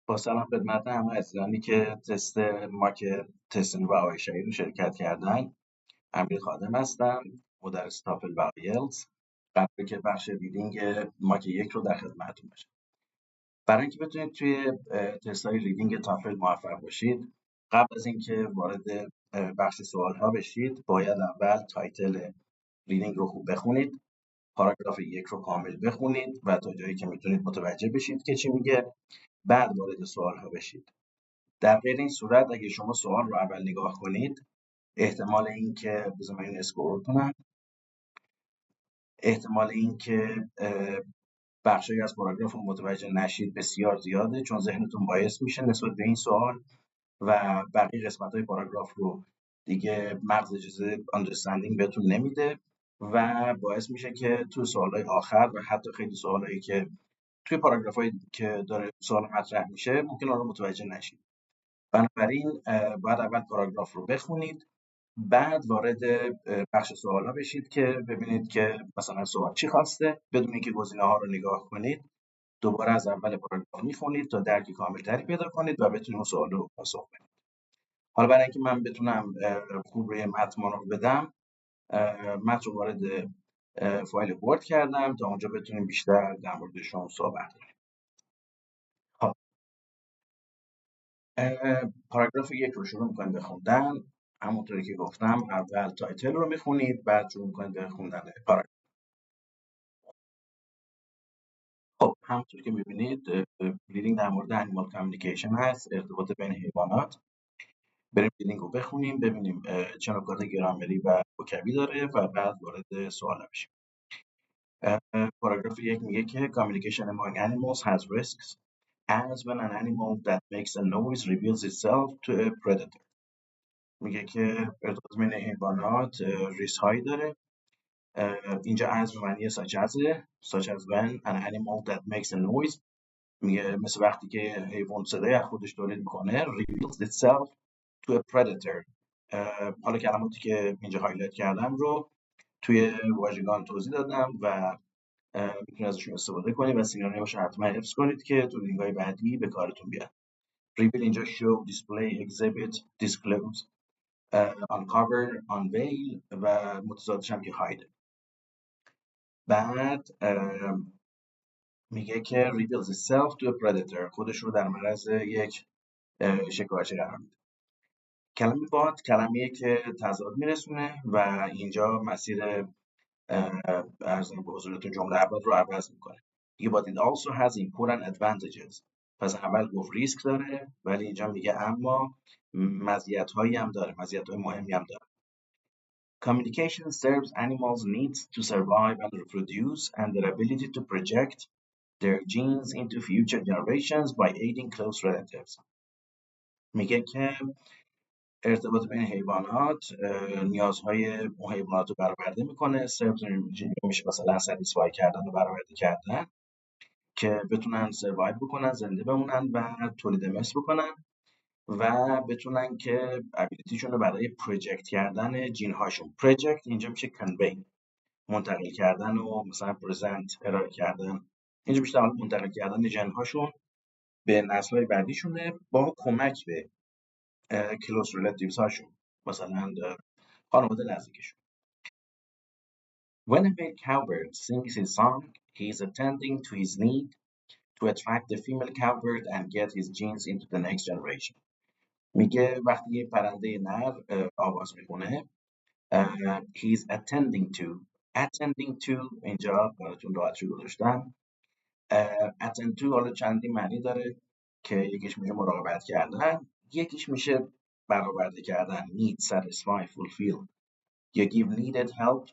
با سلام خدمت همه عزیزانی که تست ماک تست و آوای شهیر رو شرکت کردن. امیر خادم هستم، آدرس تافل و آیلتس. قبل که بخش ریدینگ ماک 1 رو در خدمتتون باشم. برای اینکه بتونید توی تست های ریدینگ تافل موفق باشید، قبل از اینکه وارد بخش سوال ها بشید، باید اول تایتل ریدینگ رو خوب بخونید، پاراگراف 1 رو کامل بخونید و تا جایی که میتونید متوجه بشید که چی میگه، بعد وارد سوال ها بشید. در غیر این صورت اگه شما سوال رو اول نگاه کنید، احتمال این که بذار من این اسکرول کنم، احتمال این که بخشی از پاراگراف رو متوجه نشید بسیار زیاده، چون ذهنتون باعث میشه نسبت به این سوال و بقیه قسمت های پاراگراف رو دیگه مغز اجازه understanding بهتون نمیده و باعث میشه که تو سوالهای آخر و حتی خیلی سوالایی که توی پاراگرافایی که داره سوال مطرح میشه ممکن آن رو متوجه نشید. بنابراین باید اول پاراگراف رو بخونید، بعد وارد بخش سوال ها بشید که ببینید که مثلا سوال چی خواسته، بدون اینکه گزینه ها رو نگاه کنید دوباره از اول پاراگراف میخونید تا درک کاملتری پیدا کنید و بتونید اون سوال رو پاسخ بدید. حالا برای اینکه من بتونم خوب روی متن رو بدم، متن رو وارد فایل ورد کردم تا اونجا بتونیم بیشتر در موردشون صحبت کنیم. خب پاراگراف 1 رو شروع می‌کنید به خوندن. همونطوری که گفتم اول تایتل رو میخونید، بعد شروع می‌کنید به خوندن پاراگراف. خب همونطور که می‌بینید ریدینگ در مورد انیمال کامیونیکیشن هست، ارتباط بین حیوانات. بریم ریدینگ رو بخونیم ببینیم چه نکات گرامری و وکبی داره و بعد وارد سوال بشیم. پاراگراف 1 میگه که communication among animals has risks as when an animal that makes a noise reveals itself to a predator. میگه که ارتباط بین حیوانات ریسک هایی داره. اینجا از به معنی such as when an animal that makes a noise، میگه مثل وقتی که حیوان صدای از خودش تولید میکنه reveals itself to a predator. حالا کلماتی که اینجا هایلایت کردم رو توی واژگان توضیح دادم و میتونید ازشون استفاده کنید و سینونیمش رو حتما حفظ کنید که تو لینک‌های بعدی به کارتون بیاد. reveal اینجا show، display، exhibit، disclose، uncover، unveil و متضادش هم که hide. بعد میگه که reveals itself to a predator، خودش رو در معرض یک شکارچی قرار میده. کلمه باد کلمه‌ایه که تضاد میرسونه و اینجا مسیر ارزم به حضورتون جمله اول رو عوض میکنه. دیگه but it also has important advantages. پس اول گفت ریسک داره ولی اینجا میگه اما مزیت‌هایی هم داره، مزیت‌های مهمی هم داره. Communication serves animals' needs to survive and reproduce and their ability to project their genes into future generations by aiding close relatives. میگه که ارتباط بین حیوانات نیازهای اون حیوانات رو برآورده میکنه، سرویس میشه مثلا ساتیسفای کردن و برآورده کردن که بتونن سروایو بکنن، زنده بمونن و تولید مثل بکنن و بتونن که ابیلیتیشون رو برای پروژکت کردن جین هاشون، پروژکت اینجا میشه کنوی، منتقل کردن و مثلا پرزنت ارائه کردن، اینجا بیشتر منتقل کردن جن هاشون به نسل‌های بعدیشونه با کمک به کلوز ریلیتیوز هاشون، مثلا خانواده نزدیکشون. When a male cowbird sings his song, he is attending to his need to attract the female cowbird and get his genes into the next generation. میگه وقتی یه پرنده نر آواز میکنه he is attending to اینجا براتون راحت رو گذاشتم. attend to حالا چندی معنی داره که یکیش میشه مراقبت کردن، یکیش میشه برآورده کردن، need، satisfy، fulfill. You give needed help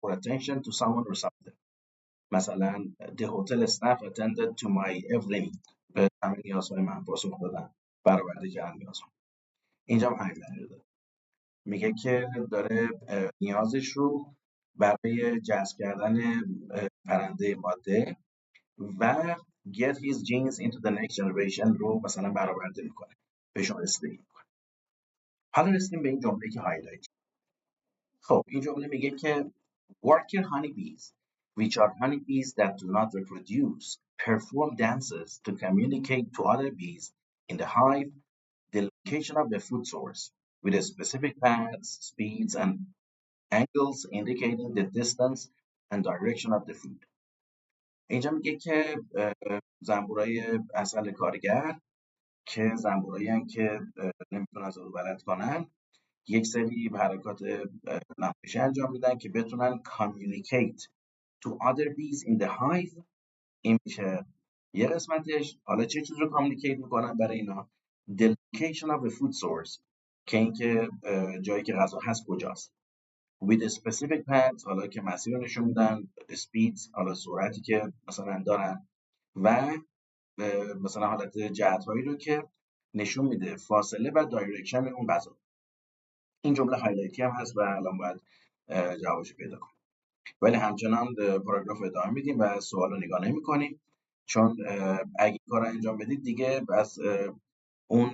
or attention to someone or something. مثلا the hotel staff attended to my every need. به همه نیازهای من پاسخ دادن، برآورده کردن نیازم. اینجا هم همین معنی داره. میگه که داره نیازش رو برای جذب کردن پرنده ماده و get his genes into the next generation رو مثلا برآورده میکنه، بهشون رسیدگی میکنه. حالا رسیدیم به این جمله که هایلایت. خب این جمله میگه که worker honeybees which are honeybees that do not reproduce, perform dances to communicate to other bees in the hive the location of the food source with specific paths, speeds, and angles indicating the distance and direction of the food. اینجا میگه که زنبورای عسل کارگر که زنبورایی هستن که نمیتونن از رو بلد کنن، یک سری حرکات نمایشی انجام میدن که بتونن communicate to other bees in the hive. این میشه یه قسمتش. حالا چه چیز رو کامیونیکیت میکنن برای اینا؟ The location of the food source، که اینکه جایی که غذا هست کجاست. with a specific paths، حالا که مسیر رو نشون میدن. speeds، حالا سرعتی که مثلا دارن، و مثلا حالت جهت‌هایی رو که نشون میده فاصله و دایرکشن اون غذا. این جمله هایلایتی هم هست و الان باید جوابش پیدا کنیم، ولی همچنان پاراگراف ادامه میدیم و سوال رو نگاه نمی کنیم، چون اگه کار انجام بدید دیگه بس اون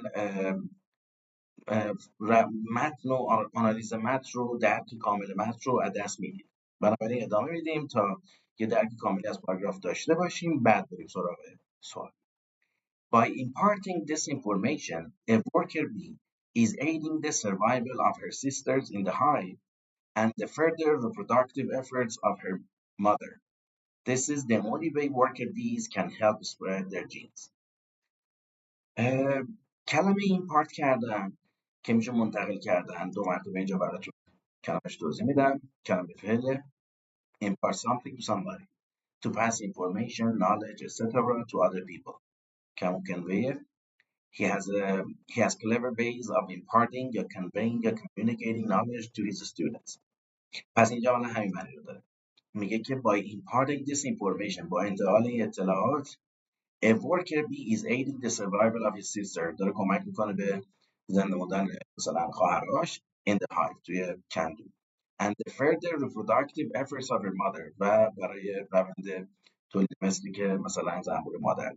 متن و آنالیز متن رو، درک کامل متن رو از دست میدید. بنابراین ادامه میدیم تا یه درک کاملی از پاراگراف داشته باشیم، بعد بریم سراغ سوال. By imparting this information, a worker bee is aiding the survival of her sisters in the hive and the further reproductive efforts of her mother. This is the only way worker bees can help spread their genes. کلمه ایمپارت کردن که میشه منتقل کردن، دو مرتبه اینجا براتون کلمش توضیح میدم. کلمه فعل impart something to somebody, to pass information, knowledge, etc. to other people. که convey. He has clever ways of imparting or conveying or communicating knowledge to his students. پس اینجا حالا همین معنی رو داره. میگه که by imparting this information، با انتقال این اطلاعات، a worker bee is aiding the survival of his sister، داره کمک میکنه به زنده موندن مثلا خواهرش in the hive، توی کندو، and the further reproductive efforts of her mother، و برای روند تولید مثلی که مثلا زنبور مادر.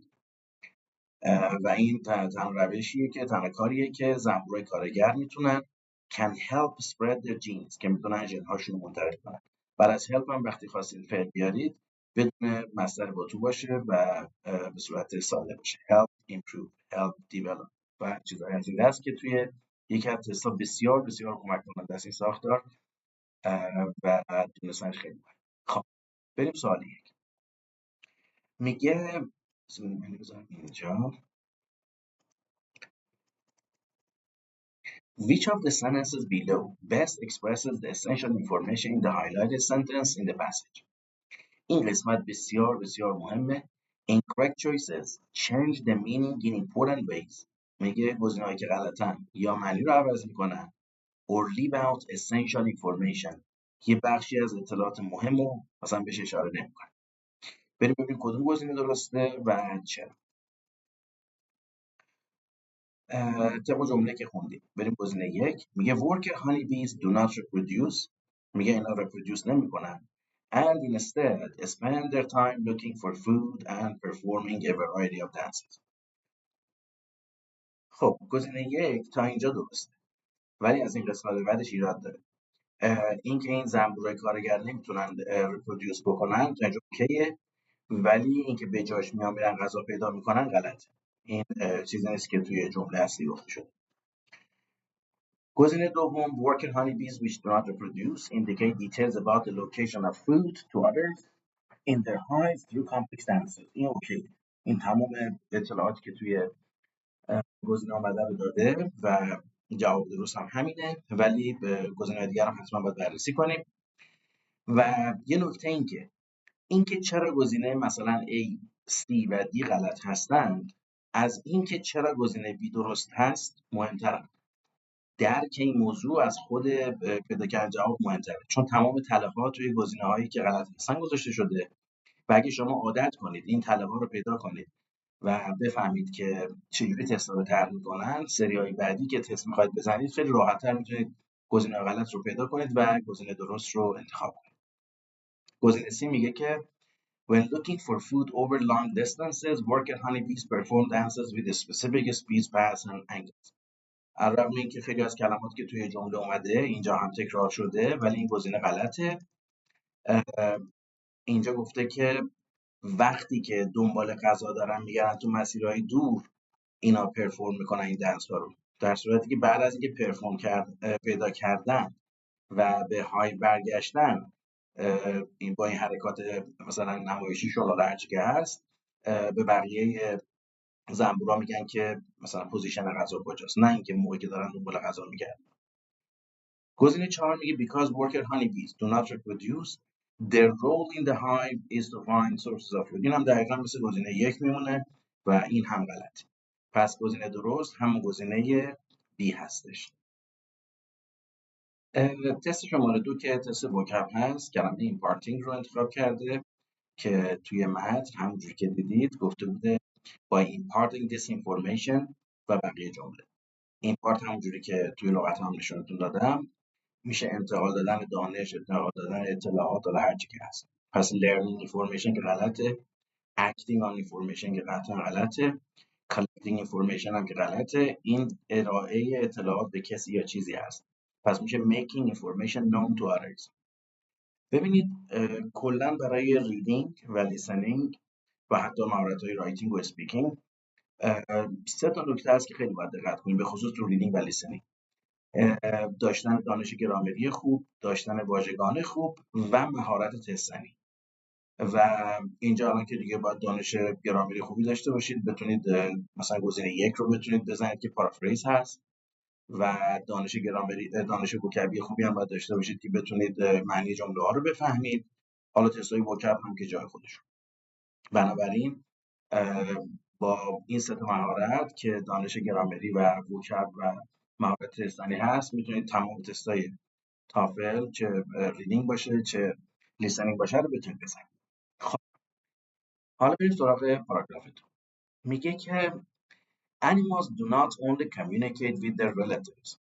و این تنها روشیه که تنها کاریه که زنبورای کارگر میتونن can help spread their genes، که میتونن ژن‌هاشون رو منتقل کنن. بعد از help هم وقتی خواستید فعل بیارید بدون مصدر با تو باشه و به صورت ساده باشه. help improve، help develop و چیزایی از این دست که توی یکی از تست‌ها بسیار بسیار کمک کننده است این ساختار و دونستنش خیلی مهمه. خب بریم سوال یک. میگه بذارم اینجا Which of the sentences below best expresses the essential information in the highlighted sentence in the passage? این قسمت بسیار بسیار مهمه. Incorrect choices change the meaning in important ways. میگه گزینه‌هایی که غلطن یا معنی رو عوض میکنن or leave out essential information، یه بخشی از اطلاعات مهم رو مثلا بهش اشاره نمیکنن. بریم ببینیم کدوم گزینه درسته و چرا. طبق جمله که خوندیم بریم گزینه یک. میگه worker honeybees do not reproduce، میگه اینا reproduce نمیکنن and instead spend their time looking for food and performing a variety of dances. خب گزینه یک تا اینجا درسته، ولی از این قسمت بعدش ایراد داره. این که این زنبورای کارگر نمیتونن reproduce بکنن تا اینجا اوکیه، ولی اینکه به جاش میان میرن غذا پیدا میکنن غلطه. این چیزی نیست که توی جمله اصلی گفته شده. گزینه دوم worker honeybees which do not reproduce indicate details about the location of food to others in their hive through complex dances. این اوکی، این تمام اطلاعاتی که توی گزینه آمده رو داده و جواب درست هم همینه، ولی به گزینه دیگر هم حتما باید بررسی کنیم. و یه نکته این که چرا گزینه مثلا A، C و D غلط هستند از این که چرا گزینه B درست هست مهمتره. درک این موضوع از خود پیدا کردن جواب مهمتره، چون تمام تله‌ها توی گزینه‌هایی که غلط هستن گذاشته شده و اگه شما عادت کنید این تله‌ها رو پیدا کنید و بفهمید که چجوری تست رو طرح می‌کنن، سری‌های بعدی که تست می‌خواید بزنید خیلی راحت‌تر می‌تونید گزینه غلط رو پیدا کنید و گزینه درست رو انتخاب کنید. گزینه C میگه که When looking for food over long distances, worker honeybees perform dances with specific speeds, paths and angles. علاوه اینکه خیلی از کلمات که توی جمله اومده اینجا هم تکرار شده، ولی این گزینه غلطه. اینجا گفته که وقتی که دنبال غذا دارن میگردن تو مسیرهای دور، اینا پرفورم میکنن این دنس ها رو. در صورتی که بعد از اینکه پرفورم پیدا کردن و به های برگشتن، این با این حرکات مثلا نمایشیشون یا هرچی که هست، به بقیه زنبورا میگن که مثلا پوزیشن غذا کجاست، نه اینکه موقعی که دارن دنبال غذا میگردن. گزینه 4 میگه because worker honeybees do not reproduce, their role in the hive is to find sources of food. این هم دقیقا مثل گزینه 1 میمونه و این هم غلط. پس گزینه درست همون گزینه B هستش. تست شماره 2 که تست وکب هست، کلمه imparting رو انتخاب کرده که توی متن همونجوری که دیدید گفته بوده by imparting this information و بقیه جمله. impart همونجوری که توی لغت هم نشونتون دادم میشه انتقال دادن دانش، انتقال دادن اطلاعات، حالا هر چی که هست. پس learning information که غلطه، acting on information که قطعا غلطه، collecting information هم که غلطه. این ارائه اطلاعات به کسی یا چیزی هست. پس میشه making information known to others. ببینید کلا برای ریدینگ و لیسنینگ و حتی مهارت‌های رایتینگ و اسپیکینگ 3 تا نکته هست که خیلی باید دقت کنیم، به خصوص تو ریدینگ و لیسنینگ. داشتن دانش گرامری خوب، داشتن واژگان خوب و مهارت تستنی. و اینجا الان که دیگه باید دانش گرامری خوبی داشته باشید، بتونید مثلا گزینه 1 رو بتونید بزنید که پارافریز هست، و دانش گرامری، دانش وکبی خوبی هم باید داشته باشید که بتونید معنی جمله ها رو بفهمید. حالا تستای وکب هم که جای خودشون. بنابراین با این 3 تا مهارت که دانش گرامری و وکب و مهارت تستنی هست، میتونید تمام تستای تافل چه ریدینگ باشه چه لیسنینگ باشه رو بتونید بزنید. خب حالا بریم سراغ پاراگرافتون. میگه که animals do not only communicate with their relatives.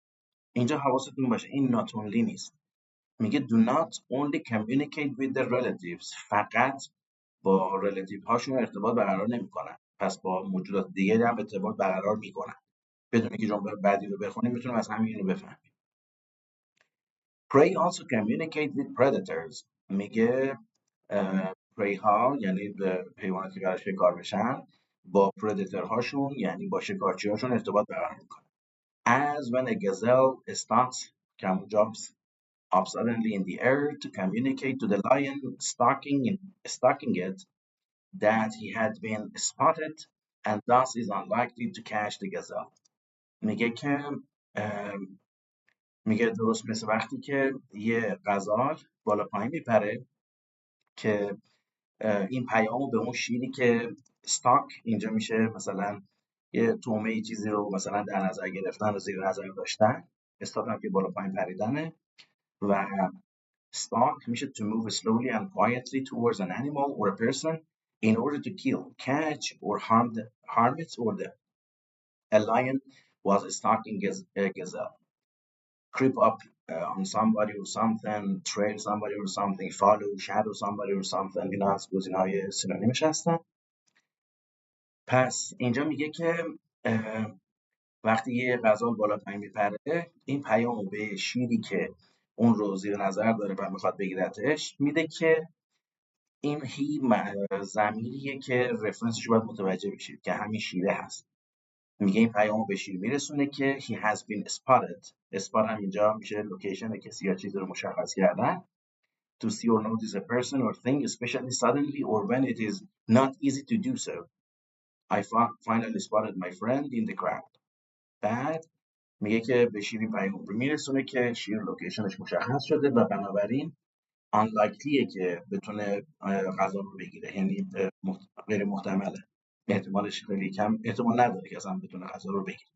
اینجا حواستون باشه این not only نیست. میگه do not only communicate with their relatives، فقط با ریلیتیو هاشون ارتباط برقرار نمیکنن، پس با موجودات دیگه هم ارتباط برقرار میکنن. بدون که جمله بعدی رو بخونیم میتونیم از همین اینو بفهمیم. Prey also communicate with predators. میگه پری ها یعنی حیواناتی که قرار شکار بشن با پردیتور هاشون یعنی با شکارچی هاشون ارتباط برقرار میکنن. As when a gazelle stalks, jumps up suddenly in the air to communicate to the lion stalking it that he had been spotted and thus is unlikely to catch the gazelle. میگه که میگه درست مثل وقتی که یه غزال بالا پایین میپره که این پیامو به اون شیری که استاک اینجا میشه مثلا یه تومه چیزی رو مثلا در نظر گرفتن و زیر نظر داشتن، استاک هم که بالا پایین پریدنه، و stalk میشه to move slowly and quietly towards an animal or a person in order to kill, catch or harm it or them. A lion was stalking a gazelle. Creep up on somebody or something, trail somebody or something, follow, shadow somebody or something. اینا از گزینه‌های سینونیمش هستن. پس اینجا میگه که وقتی یه غزال بالا پایین میپره، این پیامو به شیری که اون رو زیر نظر داره و میخواد بگیرتش میده که این ضمیریه که رفرنسش باید متوجه بشید که همین شیره هست. میگه این پیامو به شیر میرسونه که he has been spotted. spot هم اینجا میشه لوکیشن کسی یا چیزی رو مشخص کردن. To see or notice a person or thing especially suddenly or when it is not easy to do so. I finally spotted my friend in the crowd. بعد میگه که به شیر این پیام رو میرسونه که شیر لوکیشنش مشخص شده و بنابراین unlikelyه که بتونه غذا رو بگیره، یعنی غیر محتمله، احتمالش خیلی کم، احتمال نداره که اصلا بتونه غذا رو بگیره.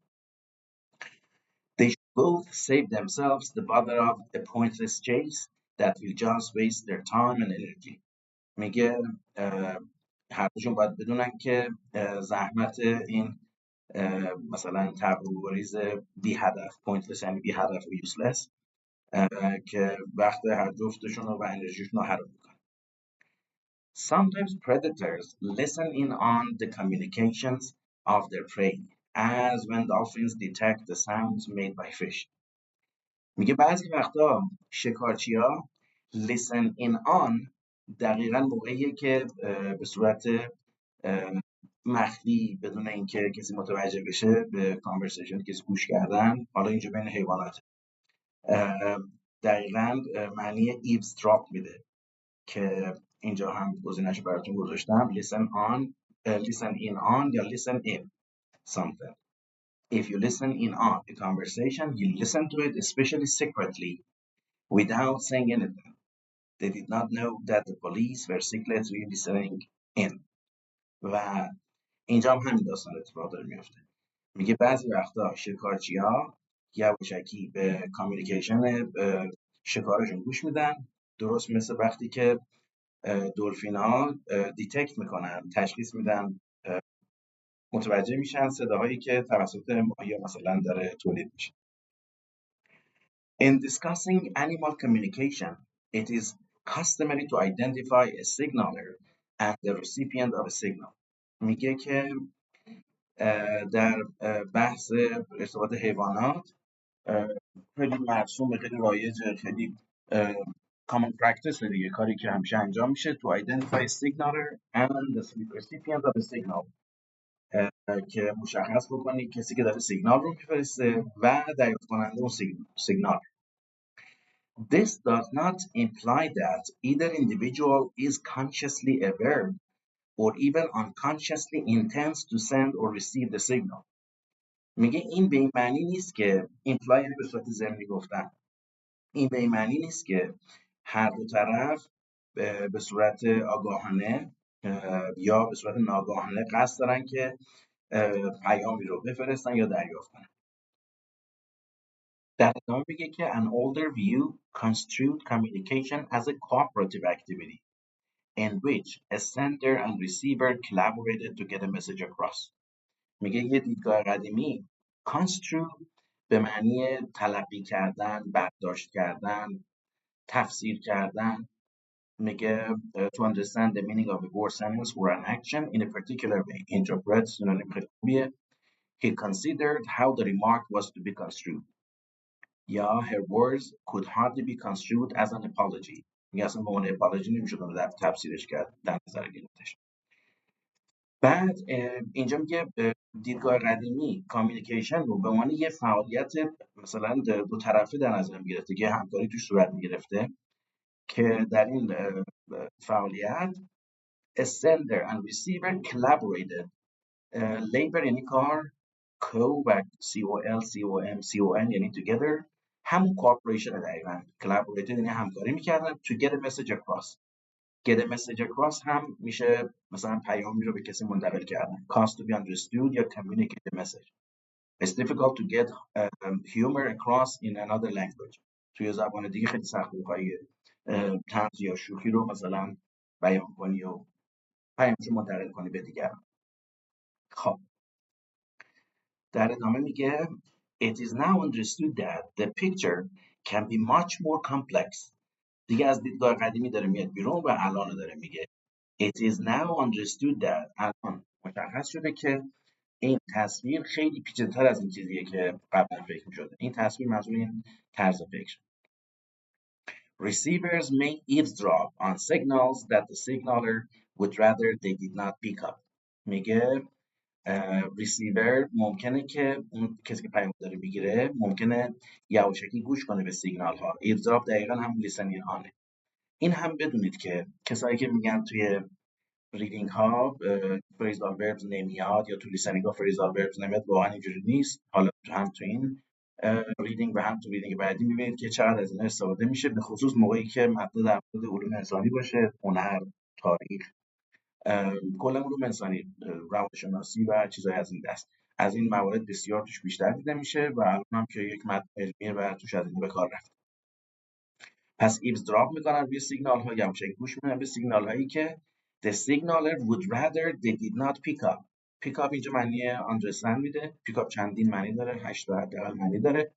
They should both save themselves the bother of a pointless chase that will just waste their time and energy. میگه هر دوشون باید بدونن که زحمت این مثلا تبع‌وگریز بی هدف، pointless یعنی بی هدف و useless، که وقت هر جفتشون رو و انرژیشون رو حرام میکنه. Sometimes predators listen in on the communications of their prey, as when dolphins detect the sounds made by fish. میگه بعضی وقتا شکارچی‌ها listen in on دقیقا موقعیه که به صورت مخفی بدون اینکه کسی متوجه بشه به کانورسیشن کسی گوش کردن، حالا اینجا بین حیوانات، دقیقا معنی ایوزدراپ میده که اینجا هم گزینه‌اش براتون گذاشتم. listen on listen in on یا listen in something. If you listen in on a conversation, you listen to it, especially secretly, without saying anything. They did not know that the police were secretly listening in. و اینجا هم همین داستان اتفاق داره میفته. میگه بعضی وقتا شکارچی‌ها یواشکی به کامیونیکیشن شکارشون گوش میدن، درست مثل وقتی که دلفین‌ها دیتکت میکنن، تشخیص میدن، متوجه میشن صداهایی که توسط ماهی مثلا داره تولید میشه. In discussing animal communication, it is customary to identify a signaler and the recipient of a signal. میگه که در بحث ارتباط حیوانات خیلی مرسوم، خیلی رایجه، خیلی common practice دیگه، کاری که همیشه انجام میشه to identify a signaler and the recipient of a signal، که مشخص بکنی کسی که داره سیگنال رو میفرسته و دریافت کننده اون سیگنال. This does not imply that either individual is consciously aware or even unconsciously intends to send or receive the signal. میگه این به این معنی نیست که imply یعنی به صورت ضمنی گفتن، این به این معنی نیست که هر دو طرف به صورت آگاهانه یا به صورت ناگاهانه قصد دارن که پیامی رو بفرستن یا دریافت کنن. در ادامه میگه که an older view construed communication as a cooperative activity in which a sender and receiver collaborated to get a message across. میگه یه دیدگاه قدیمی construe به معنی تلقی کردن، برداشت کردن، تفسیر کردن. میگه to understand the meaning of a word sentence or an action in a particular way. interpret سینونیم خیلی خوبیه. He considered how the remark was to be construed. یا her words could hardly be construed as an apology. میگه اصلا به عنوان apology نمیشد در تفسیرش کرد، در نظر گرفتش. بعد اینجا میگه دیدگاه قدیمی کامیونیکیشن رو به عنوان یه فعالیت مثلا دو طرفه در نظر میگرفته که همکاری توش صورت میگرفته، که در این فعالیت sender and receiver collaborated. labor یعنی کار، co و com یعنی together، همون cooperation دقیقا. collaborated یعنی همکاری میکردن to get a message across. get a message across هم میشه مثلا پیامی رو به کسی منتقل کردن. cause to be understood یا communicate a message. It's difficult to get humor across in another language. توی زبان دیگه خیلی سخته بخوای طنز یا شوخی رو مثلا بیان کنی و پیامشو منتقل کنی به دیگران. خب در ادامه میگه It is now understood that the picture can be much more complex. دیگه از دیدگاه قدیمی داره میاد بیرون و الان داره میگه It is now understood that الان مشخص شده که این تصویر خیلی پیچیده‌تر از این چیزیه که قبلا فکر می‌شده. این تصویر منظور این طرز فکر. Receivers may eavesdrop on signals that the signaler would rather they did not pick up. میگه ریسیور ممکنه که اون کسی که پیام داره میگیره ممکنه یواشکی گوش کنه به سیگنال ها. ایوزدراپ دقیقا هم لیسنینگ آنه. این هم بدونید که کسایی که میگن توی ریدینگ ها فریزال وربز نمیاد یا تو لیسنینگ ها فریزال وربز نمیاد، واقعا اینجوری نیست. حالا هم تو این ریدینگ و هم تو ریدینگ بعدی میبینید که چقدر از اینا استفاده میشه، به خصوص موقعی که مبنا در مورد علوم انسانی باشه، هنر، تاریخ، کلا علوم انسانی، روانشناسی و چیزهای از این دست. از این موارد بسیار توش بیشتر دیده میشه و الان هم که یک متن علمیه و توش از این به کار رفت. پس ایوزدراپ میکنن روی سیگنال ها، یواشکی گوش میکنن به سیگنال هایی که the signaler would rather they did not pick up. pick up اینجا معنی understand میده. pick up چندین معنی داره، 8 حداقل معنی داره.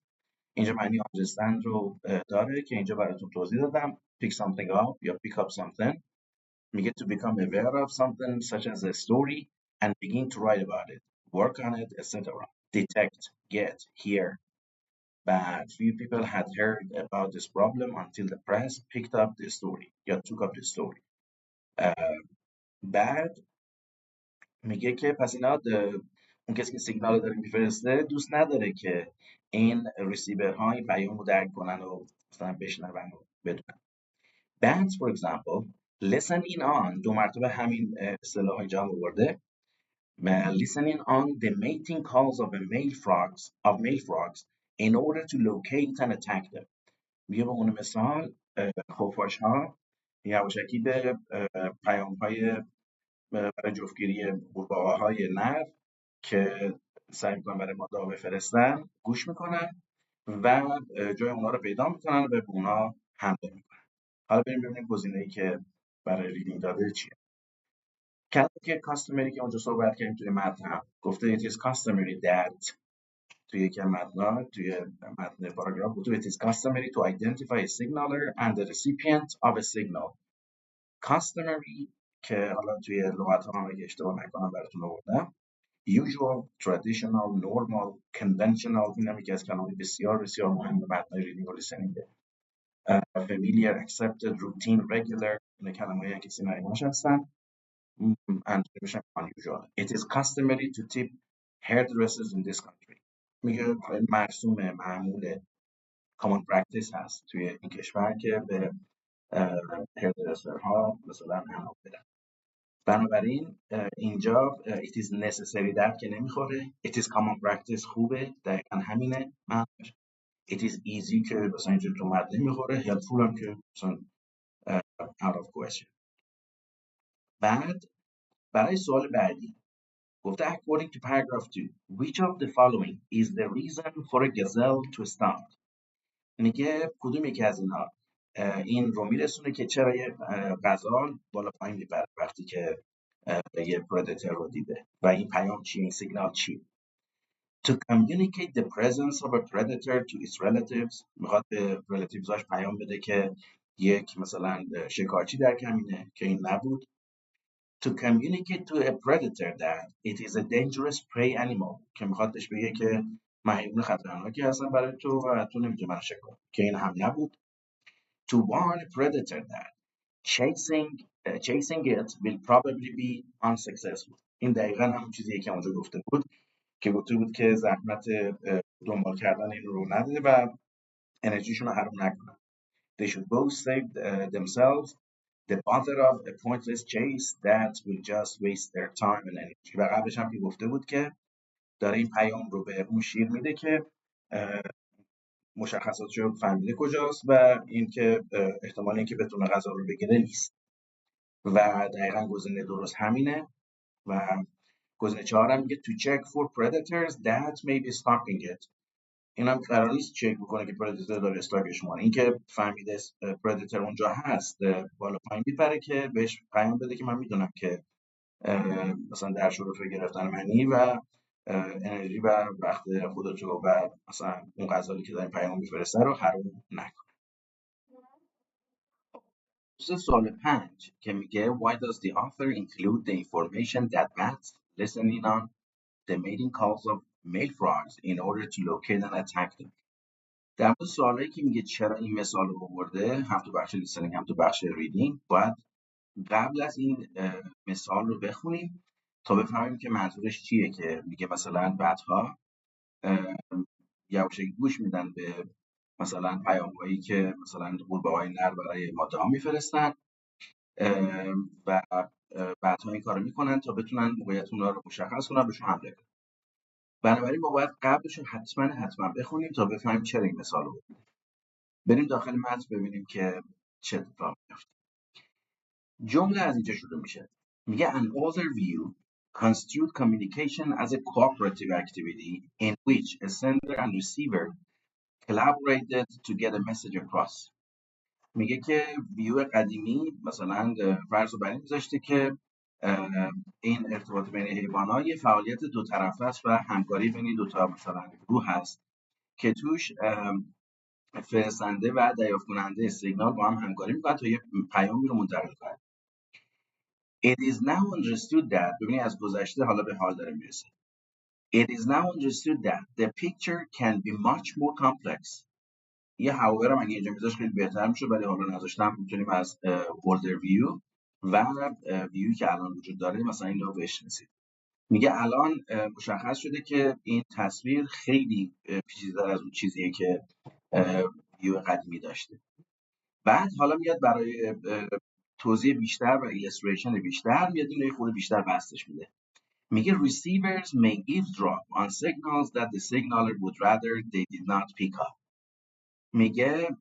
اینجا معنی understand رو داره که اینجا براتون توضیح دادم. pick something up یا pick up something میگه to become aware of something such as a story and begin to write about it, work on it, etc. detect, get, hear. But few people had heard about this problem until the press picked up the story, took up the story. بعد میگه که پس اینا اون کسی که سیگنال داره میفرسته دوست نداره که این ریسیورها این پیام رو درک کنن و مثلا بشنون و بدونن. Bands for example listening on 2 مرتبه همین اصطلاح اینجا هم آورده. Listening on the mating calls of male frogs in order to locate and attack them. میگه به عنوان مثال خفاش ها یواشکی به پیام های برای جفتگیری قورباغه‌های نر که سعی میکنن برای ماده بفرستن گوش میکنن و جای اونا رو پیدا میکنن و به اونا حمله میکنن. حالا بریم ببینیم گزینه‌ای که برای ریدینگ داده چیه. کلمه که customary که اونجا صحبت کردیم توی متن گفته it is customary that توی یکی از متن‌ها توی متن پاراگراف گفته it is customary to identify a signaler and the recipient of a signal. customary که حالا توی لغت‌ها اگه اشتباه نکنم براتون آوردم usual, traditional, normal, conventional این هم یکی از کلمات بسیار بسیار مهم متن‌های ریدینگ و لیسنینگ. familiar, accepted, routine, regular این کلمه‌ای که سیناریماش هستن. and unusual. It is customary to tip hairdressers in this country. میگه مرسوم معمول common practice هست توی این کشور که به hairdresser ها مثلا انعام بدن. بنابراین اینجا it is necessary that که نمیخوره. it is common practice خوبه دقیقا همینه معنیش. it is easy که مثلا اینجا تو مد نمیخوره. helpful هم که مثلا out of question. بعد برای سوال بعدی گفته according to paragraph 2 which of the following is the reason for a gazelle to start. میگه کدوم یکی از اینا این رو میرسونه که چرا یه غزال بالا پایین میبره وقتی که یه پردیتور رو دیده و این پیام چیه این سیگنال چیه. to communicate the presence of a predator to its relatives میخواد به relatives پیام بده که یک مثلا شکارچی در کمینه که این نبود. to communicate to a predator that it is a dangerous prey animal که میخواد بهش بگه که من حیوان خطرناکی هستم برای تو و تو نمیتونی منو شکار که این هم نبود. to warn a predator that chasing it will probably be unsuccessful این دقیقا همون چیزیه که اونجا گفته بود که گفته بود که زحمت دنبال کردن این رو نده و انرژیشون رو حروم نکنن. they should both save themselves the bother of a pointless chase that will just waste their time and energy. و قبلش هم که گفته بود که داره این پیام رو به اون شیر میده که مشخصاتش رو فهمیده کجاست و این که احتمال اینکه بتونه غذا رو بگیره نیست و دقیقا گزینه درست همینه. و گزینه 4 هم میگه to check for predators that may be stalking it. این هم قرار نیست چک بکنه که پردیتور داره استاکش مونه. این که فهمیده پردیتور اونجا هست بالا پایین میپره که بهش پیام بده که من میدونم که مثلا در شرف گرفتن منی و انرژی و وقت خودتو و مثلا اون غزالی که دارین پیام میفرسته رو حروم نکن. سوال 5 که میگه why does the author include the information that bats listening on the mating calls of male frogs in order to locate and attack them. در مورد سوالایی که میگه چرا این مثال رو آورده هم تو بخش لیسنینگ هم تو بخش ریدینگ باید قبل از این مثال رو بخونیم تا بفهمیم که منظورش چیه که میگه مثلا بت‌ها یواشکی گوش میدن به مثلا پیام‌هایی که مثلا قورباغه‌های نر برای ماده‌ها میفرستن و بت‌ها این کارو میکنن تا بتونن موقعیت اونها رو مشخص کنن بهشون حمله کنن. بنابراین ما باید قبلش حتما بخونیم تا بفهمیم چرا این مثال رو آورده. بریم داخل متن ببینیم که چه اتفاقی میفته. جمله از اینجا شروع میشه. میگه an overview constitute communication as a cooperative activity in which a sender and receiver collaborated to get a message across. میگه که ویو قدیمی مثلا فرض رو بر این میذاشته که این ارتباط بین حیوانات یه فعالیت دو طرفه است و همکاری بین دو تا مثلا گروه هست که توش فرستنده و دریافت کننده سیگنال با هم همکاری میکنن تا یه پیامی رو منتقل کنن. It is now understood that ببینید از گذشته حالا به حال داره میرسه. It is now understood that the picture can be much more complex. یه however هم اگه اینجا میذاش خیلی بهتر میشه ولی حالا نذاشتم میتونیم از older view و ویوی که الان وجود داره مثلا این رو بشناسید. میگه الان مشخص شده که این تصویر خیلی پیچیده‌تر از اون چیزیه که ویو قدیمی داشته. بعد حالا میاد برای توضیح بیشتر و ایلستریشن بیشتر میاد اینو یه خورده بیشتر بستش میده. میگه receivers may eavesdrop on signals that the signaler would rather they did not pick up. میگه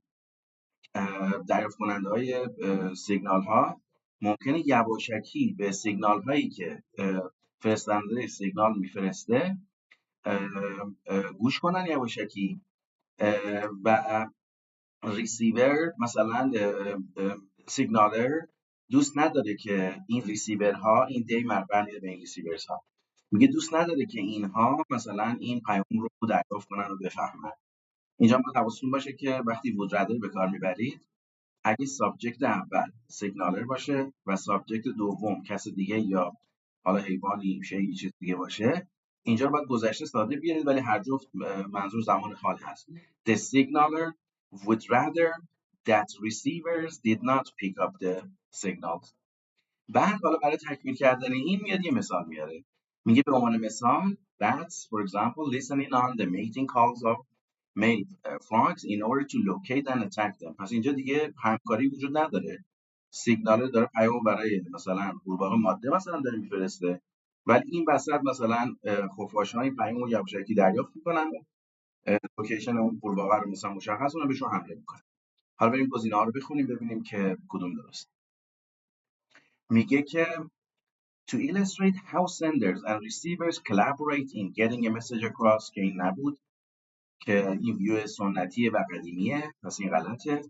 دریافت کننده های سیگنال ها ممکنه یواشکی به سیگنال هایی که فرستنده سیگنال میفرسته گوش کنن یواشکی و ریسیور مثلا سیگنالر دوست نداره که این ریسیورها این دی مربوط به این ریسیورز ها میگه دوست نداره که اینها مثلا این پیام رو دریافت کنن و بفهمن. اینجا باید حواستون باشه که وقتی وود ردر به کار میبرید اگه سابجکت اول سیگنالر باشه و سابجکت دوم کس دیگه یا حالا حیوانی شیء چیز دیگه باشه اینجا رو باید گذشته ساده بیارید ولی هر جفت منظور زمان حال هست. The signaler would rather that receivers did not pick up the signals. بعد حالا برای تکمیل کردن این میاد یه مثال میاره. میگه به عنوان مثال bats for example listening on the mating calls of made frogs in order to locate and attack them. پس اینجا دیگه همکاری وجود نداره. سیگنال داره پیام برای مثلا قورباغه ماده مثلا داره میفرسته ولی این وسط مثلا خفاش‌ها این پیامو یواشکی دریافت میکنن و لوکیشن اون قورباغه رو مثلا مشخص کنن بهشون حمله میکنن. حالا بریم گزینه‌ها رو بخونیم ببینیم که کدوم درست. میگه که to illustrate how senders and receivers collaborate in getting a message across که این نبود که این ویو سنتیه و قدیمیه پس این غلطه.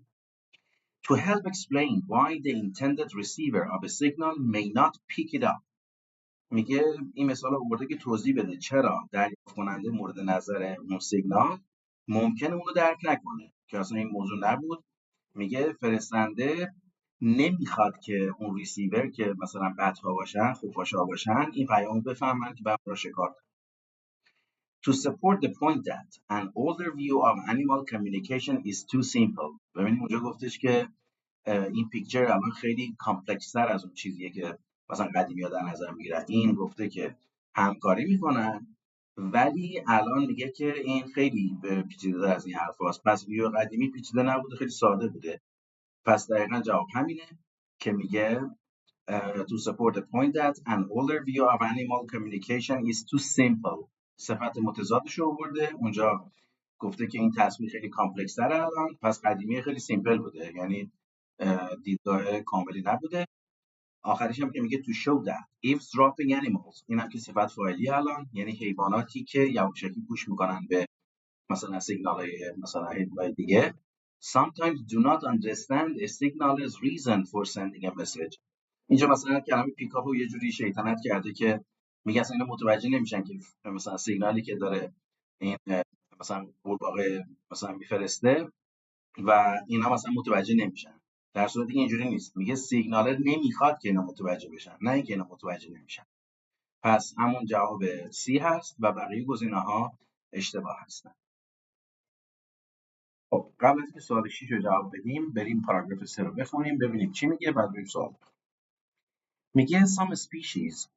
To help explain why the intended receiver of a signal may not pick it up. میگه این مثال رو آورده که توضیح بده چرا دریافت کننده مورد نظر اون سیگنال ممکنه اون رو درک نکنه که اصلا این موضوع نبود. میگه فرستنده نمیخواد که اون ریسیور که مثلا بت‌ها باشن خفاش‌ها باشن این پیامو بفهمن که برای شکار. To support the point that an older view of animal communication is too simple. ببینید اونجا گفتش که این پیکچر الان خیلی کامپلکس تر از اون چیزیه که مثلا قدیمی ها در نظر میگیرن. این گفته که همکاری میکنن ولی الان میگه که این خیلی پیچیده تر از این حرف هست. پس ویو قدیمی پیچیده نبوده خیلی ساده بوده. پس دقیقا جواب همینه که میگه to support the point that an older view of animal communication is too simple. صفت متضادش رو آورده اونجا گفته که این تصویر خیلی کامپلکس تره الان پس قدیمی خیلی سیمپل بوده یعنی دیدگاه کاملی نبوده. آخرش هم که میگه to show that eavesdropping animals این هم که صفت فاعلی الان یعنی حیواناتی که یواشکی گوش میکنن به مثلا سیگنال های مثلا حیوانات دیگه sometimes do not understand a signaler's reason for sending a message. اینجا مثلا کلمه پیکاپ رو یه جوری شیطنت کرده که میگه اصلا اینا متوجه نمیشن که مثلا سیگنالی که داره این مثلا قورباغه مثلا میفرسته و اینا مثلا متوجه نمیشن در صورتی که اینجوری نیست. میگه سیگنالر نمیخواد که اینا متوجه بشن نه اینکه اینا متوجه نمیشن. پس همون جواب سی هست و بقیه گزینه‌ها اشتباه هستن. خب قبل از اینکه سوال 6 رو جواب بدیم بریم پاراگراف 3 رو بخونیم ببینیم چی میگه بعد بریم سوال. میگه some species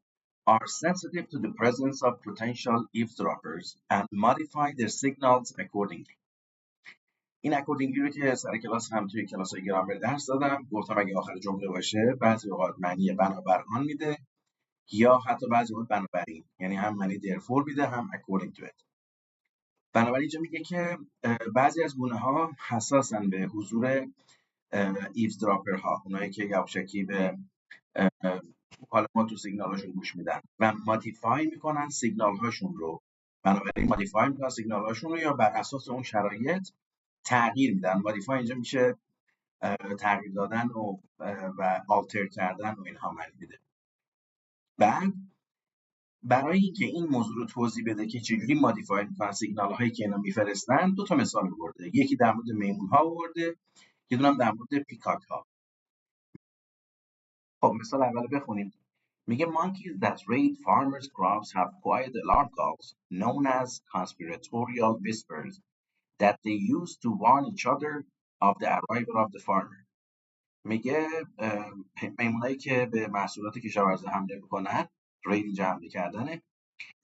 are sensitive to the presence of potential eavesdroppers and modify their signals accordingly. این اکوردینگلی رو که سر کلاس هم توی کلاس گرامر درس دادم گفتم اگه آخر جمله باشه بعضی اوقات معنی بنابر آن میده یا حتی بعضی اوقات بنابراین یعنی هم معنی therefore میده هم according to it. بنابراین اینجا میگه که بعضی از گونه ها حساسن به حضور ایفزدراپر ها اونایی که یواشکی به مکالمات و سیگنال هاشون گوش میدن و مادیفای میکنن سیگنال هاشون رو. بنابراین مادیفای میکنن سیگنال هاشون رو یا بر اساس اون شرایط تغییر میدن. مادیفای اینجا میشه تغییر دادن و آلتر کردن و اینها معنی میده. بعد برای اینکه این موضوع رو توضیح بده که چجوری مادیفای میکنن سیگنال هایی که اینا میفرستن دو تا مثال آورده. یکی در مورد میمون ها آورده یه دونه هم در مورد پیکاک ها. خب مثال اول بخونیم. میگه monkeys that raid farmers' crops have quiet alarm calls known as conspiratorial whispers that they use to warn each other of the arrival of the farmer. میگه میمونایی که به محصولات کشاورزی حمله میکنن، رید اینجا حمله کردنه.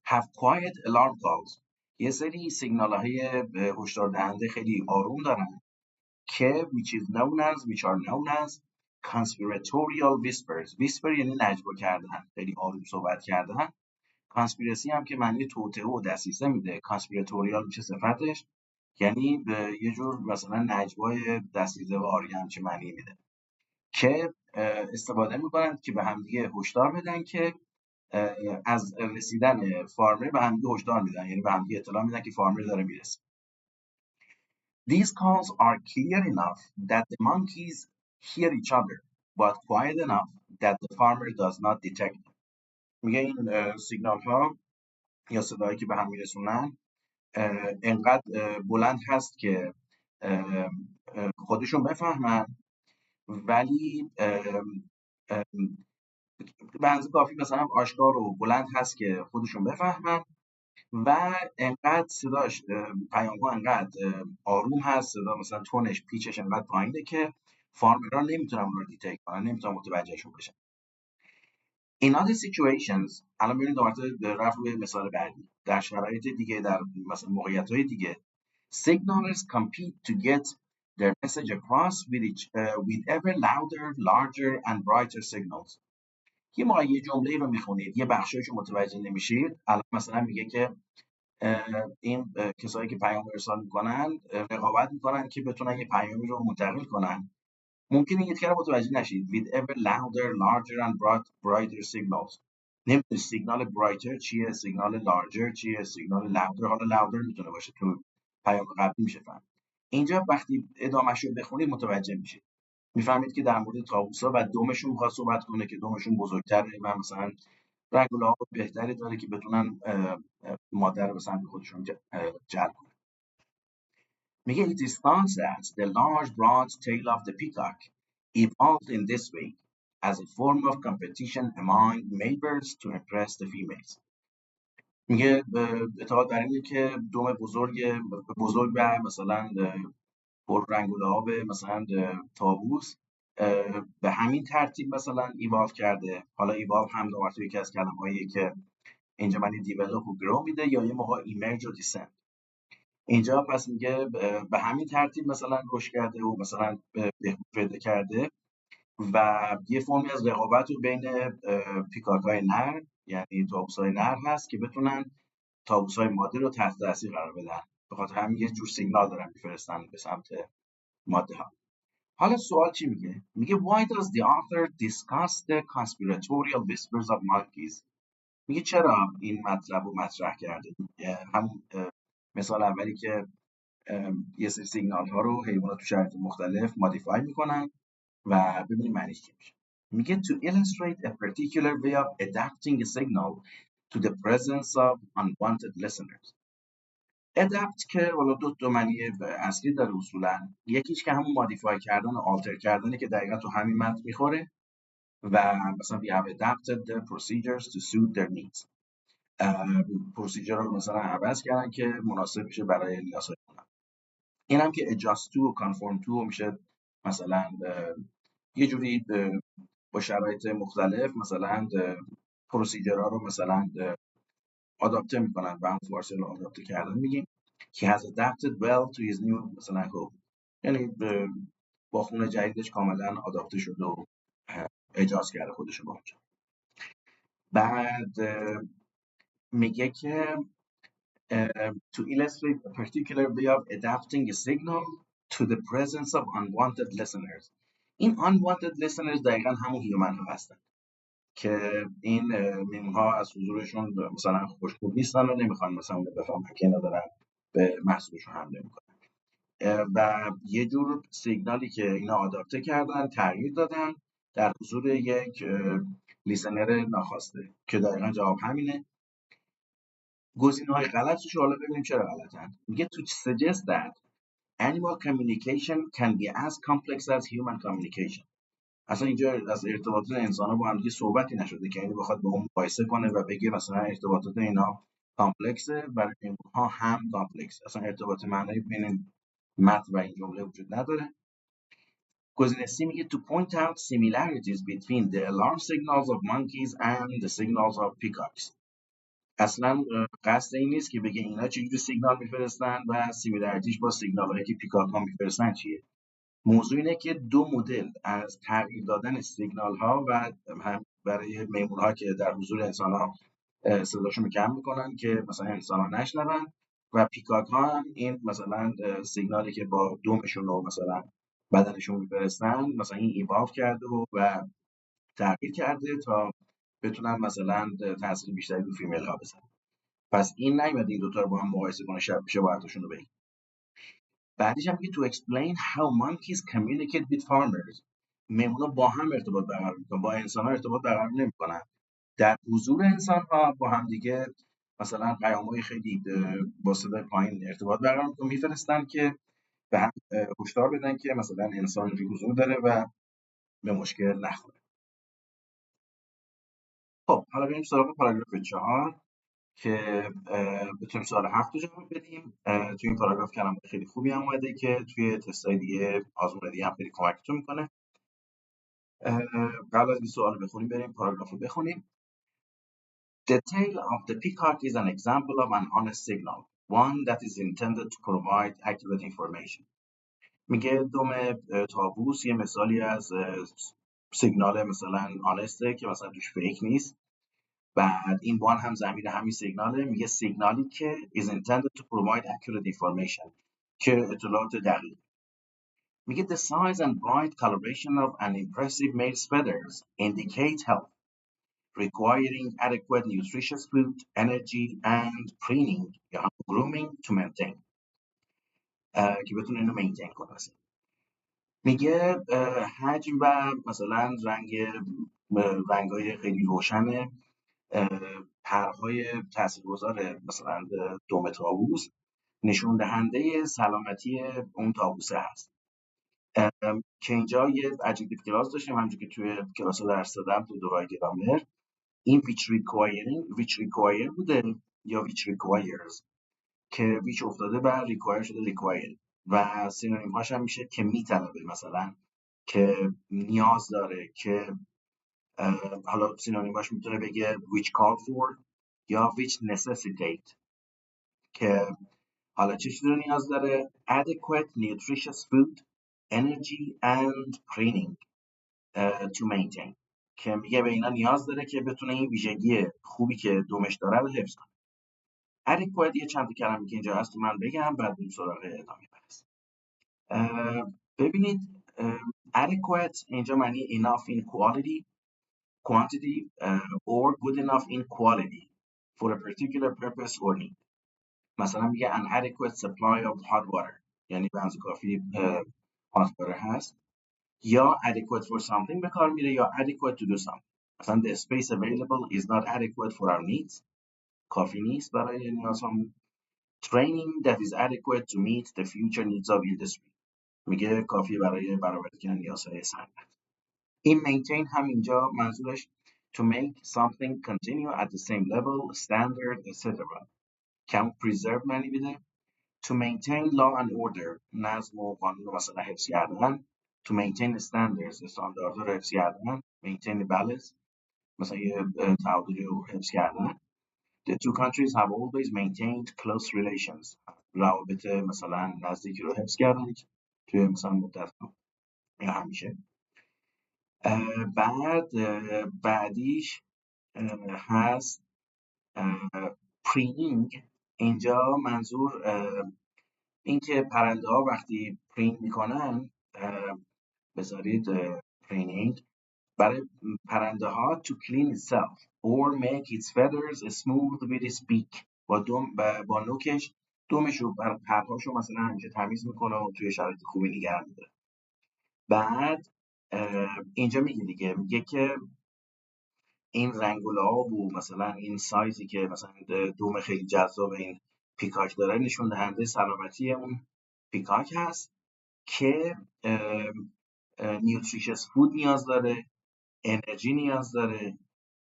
have quiet alarm calls، یه سری سیگنال های هشدار دهنده خیلی آروم دارن که which are known as conspiratorial whispers. whisper یعنی نجوا کردن، خیلی آروم صحبت کردن. کانسپیرسی هم که معنی توطئه و دسیسه میده. کانسپیراتوریال میشه صفتش، یعنی به یه جور مثلا نجوای دسیسه و آری همچین معنی میده که استفاده میکنن که به همدیگه هشدار بدن که از رسیدن فارمر به همدیگه هشدار میدن، یعنی به همدیگه اطلاع میدن که فارمر داره میرسه. These calls are clear enough that the monkeys hear each other but quiet enough that the farmer does not detect them. میگه این سیگنال ها یا صدایی که به هم میرسونن انقدر بلند هست که خودشون بفهمن، ولی به اندازه کافی مثلا آشکار و بلند هست که خودشون بفهمن و انقدر صداش پیام‌ها انقدر آروم هست، صدا مثلا تونش پیچش انقدر پایینه که فارمرها نمیتونن اون رو دیتکت کنن، نمیتونن متوجهشون بشن. In other situations، الان ببینید دوباره رفت روی مثال بعدی، در شرایط دیگه، در مثلا موقعیت‌های دیگه signalers compete to get their message across with ever louder, larger and brighter signals. یه موقع یه جمله رو میخونید، یه بخشایش رو متوجه نمیشید. الان مثلا میگه که این کسایی که پیام ارسال میکنن رقابت میکنن که بتونن یه پیامی رو منتقل کنن. ممکنه یه کلمه متوجه نشید. with ever louder, larger and brighter signals. نمیدونید سیگنال brighter چیه، سیگنال larger چیه، سیگنال louder. حالا louder میتونه باشه، تو پیام قبلی میشه فهم. اینجا وقتی ادامهش رو بخونید متوجه میشید، میفهمید که در مورد طاووسا و دمشون میخواد صحبت کنه که دمشون بزرگتره و مثلا رنگ و لعاب بهتری داره که بتونن ماده رو به سمت خودشون جلب کنن. میگه it is thought that the large broad tail of the peacock evolved in this way as a form of competition among neighbors to impress the females. میگه اعتقاد بر اینه که دم بزرگ و مثلا پر رنگ و لعاب مثلا طاووس به همین ترتیب مثلا ایوالو کرده. حالا ایوالو هم دوباره یکی از کلمه‌هایی که اینجا معنی دیولپ و گرو میده، یا یه موقع ایمرج و دیسنت. اینجا پس میگه به همین ترتیب مثلا رشد کرده و مثلا بهبود پیدا کرده و یه فرمی از رقابت رو بین پیکاک‌های نر، یعنی طاووس‌های نر هست که بتونن طاووس‌های ماده رو تحت تاثیر قرار بدن. به خاطر همین یه جور سیگنال دارن میفرستن به سمت ماده ها. حالا سوال چی میگه؟ میگه why does the author discuss the conspiratorial whispers of monkeys؟ میگه چرا این مطلب رو مطرح کرده؟ همون مثال اولی که یه سری سیگنال ها رو حیوانات تو شرایط مختلف مودیفای میکنن و ببینیم معنیش چی میشه. میگه to illustrate a particular way of adapting a signal to the presence of unwanted listeners. adapt که حالا دو معنی اصلی داره اصولا. یکیش که همون مودیفای کردن و آلتر کردنه که دقیقا تو همین متن میخوره و مثلا we have adapted the procedures to suit their needs. پروسیجر رو مثلا عوض کردن که مناسب بشه برای نیازهای اونا. این هم که adjust to و conform to میشه مثلا یه جوری با شرایط مختلف مثلا پروسیجرها رو مثلا آداپته میکنن و هم فارسی رو آداپته کردن. میگیم he has adapted well to his new مثلا home، یعنی با خونه جدیدش کاملا آداپته شده و اجاز کرده خودش رو با اونجا. بعد میگه که to illustrate a particular way of adapting a signal to the presence of unwanted listeners. این unwanted listeners دقیقا همون هیومن ها هستن که این میمون ها از حضورشون مثلا خوشنود نیستن و نمیخوان مثلا بفهمن که ندارن به محصولشون حمله میکنن و یه جور سیگنالی که اینا آداپته کردن، تغییر دادن در حضور یک لیسنر ناخواسته که دقیقا جواب همینه. گزینه‌های غلطش رو حالا ببینیم چرا غلطن. میگه to suggest that animal communication can be as complex as human communication. اصلا اینجا از ارتباطات انسان‌ها با هم دیگه صحبتی نشده که این بخواد با اون مقایسه کنه و بگه مثلا ارتباطات اینا کامپلکسه، برای اینها هم کامپلکس. اصلا ارتباط معنایی بین متن و این جمله وجود نداره. گزینه سی میگه to point out similarities between the alarm signals of monkeys and the signals of peacocks. اصلا قصد این نیست که بگه اینا چجوری سیگنال میفرستن و سیمیلاریتیش با سیگنال هایی که پیکاک ها میفرستن چیه. موضوع اینه که دو مدل از تغییر دادن سیگنال ها و هم برای میمون ها که در حضور انسان ها صداشون کم میکنن که مثلا انسان ها نشنون و پیکاک ها هم این مثلا سیگنالی که با دومشون رو مثلا بدنشون میفرستن مثلا این ایوالو کرده و تغییر کرده تا بتونن مثلا تاثیر بیشتری رو فیمیل ها بزنن. پس این نیومده این دوتا رو با هم مقایسه کنه شباهتشون رو بگه. بعدش هم میگه to explain how monkeys communicate with farmers. میمونا با هم ارتباط برقرار میکنن، با انسان ها ارتباط برقرار نمیکنن، در حضور انسان ها با هم دیگه مثلا پیام‌های خیلی با صدای پایین ارتباط برقرار میفرستن که به هم هشدار بدن که مثلا انسان حضور داره و به مشکل نخوره. خب حالا بریم سراغ پاراگراف 4 که بتونیم سوال 7 رو جواب بدیم. توی این پاراگراف کلمات خیلی خوبی هم اومده که توی تستای دیگه آزمون دیگه هم خیلی کمکتون میکنه. قبل از این سوال بخونیم بریم پاراگراف رو بخونیم. The tail of the peacock is an example of an honest signal, one that is intended to provide accurate information. میگه دم طاووس یه مثالی از سیگنال مثلا honest که مثلا توش فیک نیست. بعد این وان هم ضمیر همین سیگناله، میگه سیگنالی که is intended to provide accurate information که اطلاعات دقیق. میگه the size and bright coloration of an impressive male's feathers indicate health, requiring adequate nutritious food, energy and preening یا هم grooming to maintain که بتونه اینو مینتین کنه. میگه حجم و مثلا رنگای خیلی روشن پرهای تاثیرگذار مثلا دم طاووس نشون دهنده سلامتی اون طاووسه هست. که اینجا یه ادجکتیو کلاس داشتیم همونجوری که توی کلاس درس دادم تو دورای گرامر. این which require بوده یا which requires که which افتاده بر require شده require و سینونیم هاش هم میشه که میطلبه، مثلا که نیاز داره، که حالا سینونیماش میتونه بگه which call for یا which necessitate که حالا چه چیزی رو نیاز داره. adequate nutritious food, energy and training to maintain که میگه به اینا نیاز داره که بتونه این ویژگی خوبی که دمش داره رو حفظ کنه. adequate یه چند تا کلمه که اینجا هست من بگم بعد بریم سراغ ادامه بحث. ببینید adequate اینجا معنی enough in quality, quantity or good enough in quality for a particular purpose or need. مثلا میگه an adequate supply of hot water یعنی به اندازه کافی hot water هست، یا adequate for something به کار میره یا adequate to do something. مثلا the space available is not adequate for our needs کافی نیست برای نیازمون. training that is adequate to meet the future needs of industry میگه کافی برای برآورده کردن نیازهای صنعت. این maintain هم اینجا منظورش to make something continue at the same level, standard, etc. که preserve معنی میده. to maintain law and order نظم و قانون رو مثلا حفظ کردن. to maintain standards استانداردها رو حفظ کردن. maintain balance مثلا یه تعادلی رو حفظ کردن. The two countries have always maintained close relations روابط مثلا نزدیکی رو حفظ کردن توی مثلا مدت یا همیشه. بعدیش هست preening. اینجا منظور این که پرنده ها وقتی پرین میکنن بذارید preening برای پرنده ها to clean itself or make its feathers smooth with its beak با نوکش دمش رو پرهاشو مثلا همیشه تمیز میکنه و توی شرایط خوبی نگه میداره. بعد اینجا میگه که این رنگ و لعاب و مثلا این سایزی که مثلا دم خیلی جذاب این پیکاک داره نشون دهنده سلامتی اون پیکاک هست که نیوتریشس فود نیاز داره، انرژی نیاز داره،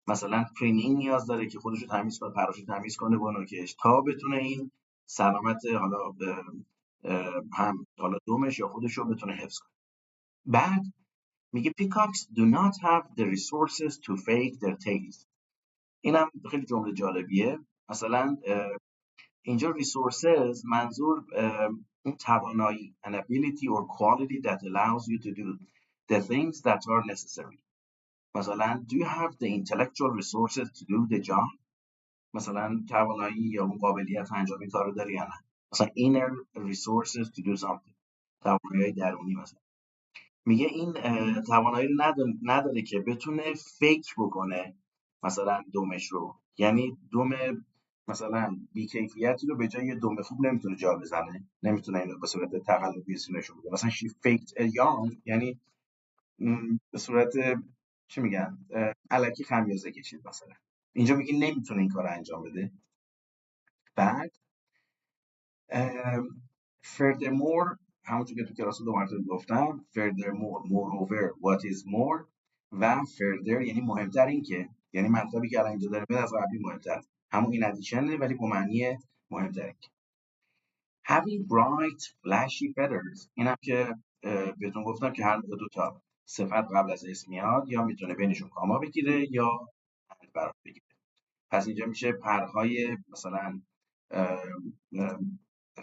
مثلا پرینینگ نیاز داره که خودشو تمیز کنه، پراشو تمیز کنه با نوکش تا بتونه این سلامت حالا هم حالا دمش یا خودشو بتونه حفظ کنه. بعد میگه peacocks do not have the resources to fake their tails. اینم خیلی جمله جالبیه. مثلا اینجا resources منظور اون توانایی an ability or quality that allows you to do the things that are necessary. مثلا do you have the intellectual resources to do the job؟ مثلا توانایی یا اون قابلیت انجام این کار رو داری یا نه. مثلا inner resources to do something، توانایی درونی. مثلا میگه این توانایی رو نداره که بتونه فکر بکنه مثلا دمش رو، یعنی دم مثلا بی‌کیفیتی رو به جای دم خوب نمیتونه جا بزنه، نمیتونه اینو به صورت تقلبی سینه‌شو بده. مثلا she faked a yawn، یعنی به صورت چی میگن الکی خمیازه کشید مثلا. اینجا میگه نمیتونه این کار رو انجام بده. بعد furthermore، همونطور که تو کلاس 2 مرتبه گفتم furthermore، moreover، what is more و further یعنی مهمتر. این که یعنی مطلبی که الان اینجا داره میاد از قبلی مهمتر، همون این ادیشنه ولی با معنی مهمتر. having bright flashy feathers، اینم که بهتون گفتم که هر دو تا صفت قبل از اسم میاد یا میتونه بینشون کاما بگیره یا برات بگیره. پس اینجا میشه پرهای مثلا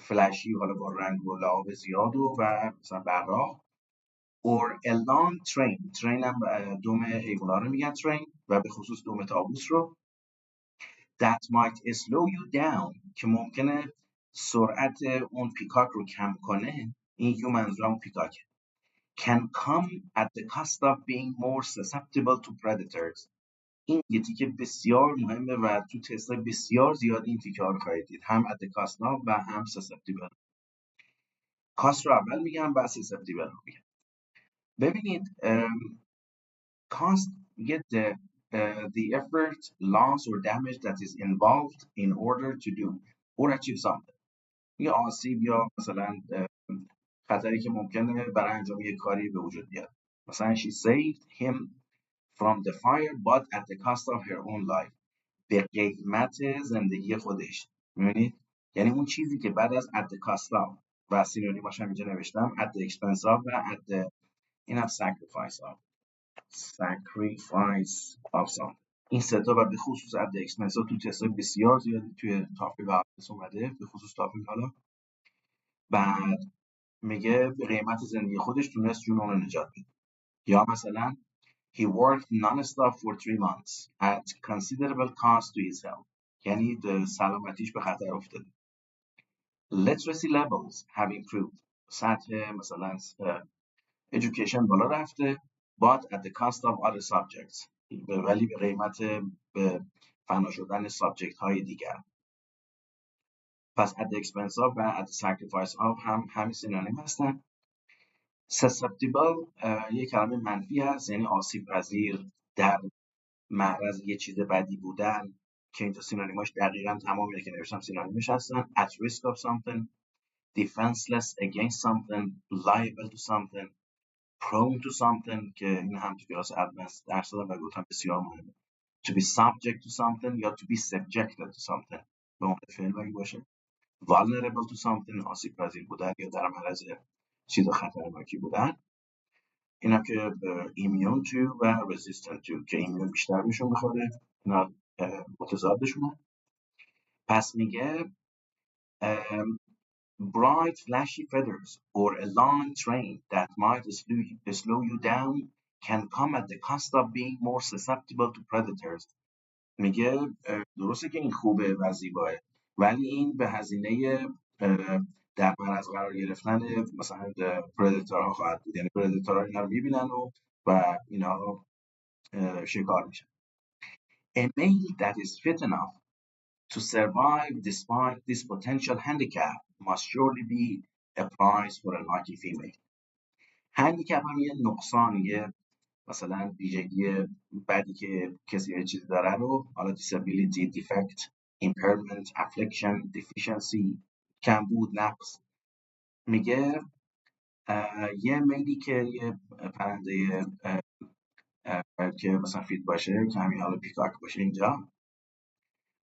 فلشی، حالا با رنگ و لعاب زیاد و مثلا براق. or a long train هم دم حیونا رو میگن train و به خصوص دم طاووس رو. that might slow you down، که ممکنه سرعت اون پیکاک رو کم کنه. این یو منظور اون پیکاک. can come at the cost of being more susceptible to predators. این یه تیکه بسیار مهمه و تو تست‌های بسیار زیاد این تیکه ها رو خواهید دید، هم at the cost of و هم susceptible. کاست رو اول میگم بعد susceptible رو میگم. ببینید cost میگه the effort, loss or damage that is involved in order to do or achieve something. میگه آسیب یا مثلا خطری که ممکنه برای انجام یک کاری به وجود بیاد. مثلا she saved him from the fire but at the cost of her own life، به قیمت زندگی خودش. می‌بینید؟ یعنی اون چیزی که بعد از at the cost of و سینونیماش هم اینجا نوشتم at the expense of و at the این هم sacrifice of some. این سه تا و به خصوص at the expense of تو تست‌های بسیار زیادی توی تافل و آدرس اومده، به خصوص تافل. حالا بعد میگه به قیمت زندگی خودش تونست جون اون رو نجات بده. یا مثلا he worked non-stop for 3 months at considerable cost to his health، یعنی سلامتیش به خطر افتاده. literacy levels have improved، سطح مثلا education بالا رفته but at the cost of other subjects، ولی به قیمت به فنا شدن سابجکت های دیگر. پس at the expense of و at the sacrifice of هم همین سینونیم هستن. susceptible یک کلمه منفی هست، یعنی آسیب پذیر، در معرض یه چیز بدی بودن، که اینجا سینونیماش دقیقاً تمام اینه که نوشتم سینونیمش هستن. at risk of something، defenseless against something، liable to something، prone to something که این هم تو کلاس ادوانس درس دادم و گفتم بسیار مهمه. to be subject to something یا to be subjected to something به عنوان فعل باید باشه. vulnerable to something، آسیب پذیر بودن یا در معرض چیز خطرناکی بودن. اینا که immune to و resistant to که immune بیشتر میشون بخوره، اینا متضادشونه. پس میگه bright flashy feathers or a long train that might slow you down can come at the cost of being more susceptible to predators. میگه درسته که این خوبه و زیباه ولی این به هزینه در معرض قرار گرفتن مثلا پردیتورها خواهد بود. یعنی پردیتورها اینا رو میبینن و اینا رو شکار میشن. A male that is fit enough to survive despite this potential handicap must surely be a prize for a lucky female. هندیکپ هم یه نقصان، یه مثلا ویژگی بدی که کسی یه چیزی داره رو، حالا disability، defect، impairment، affliction، deficiency، کمبود، نقص. میگه یه میلی که یه پرنده که مثلا فیت باشه، که همین حالا پیکاک باشه اینجا،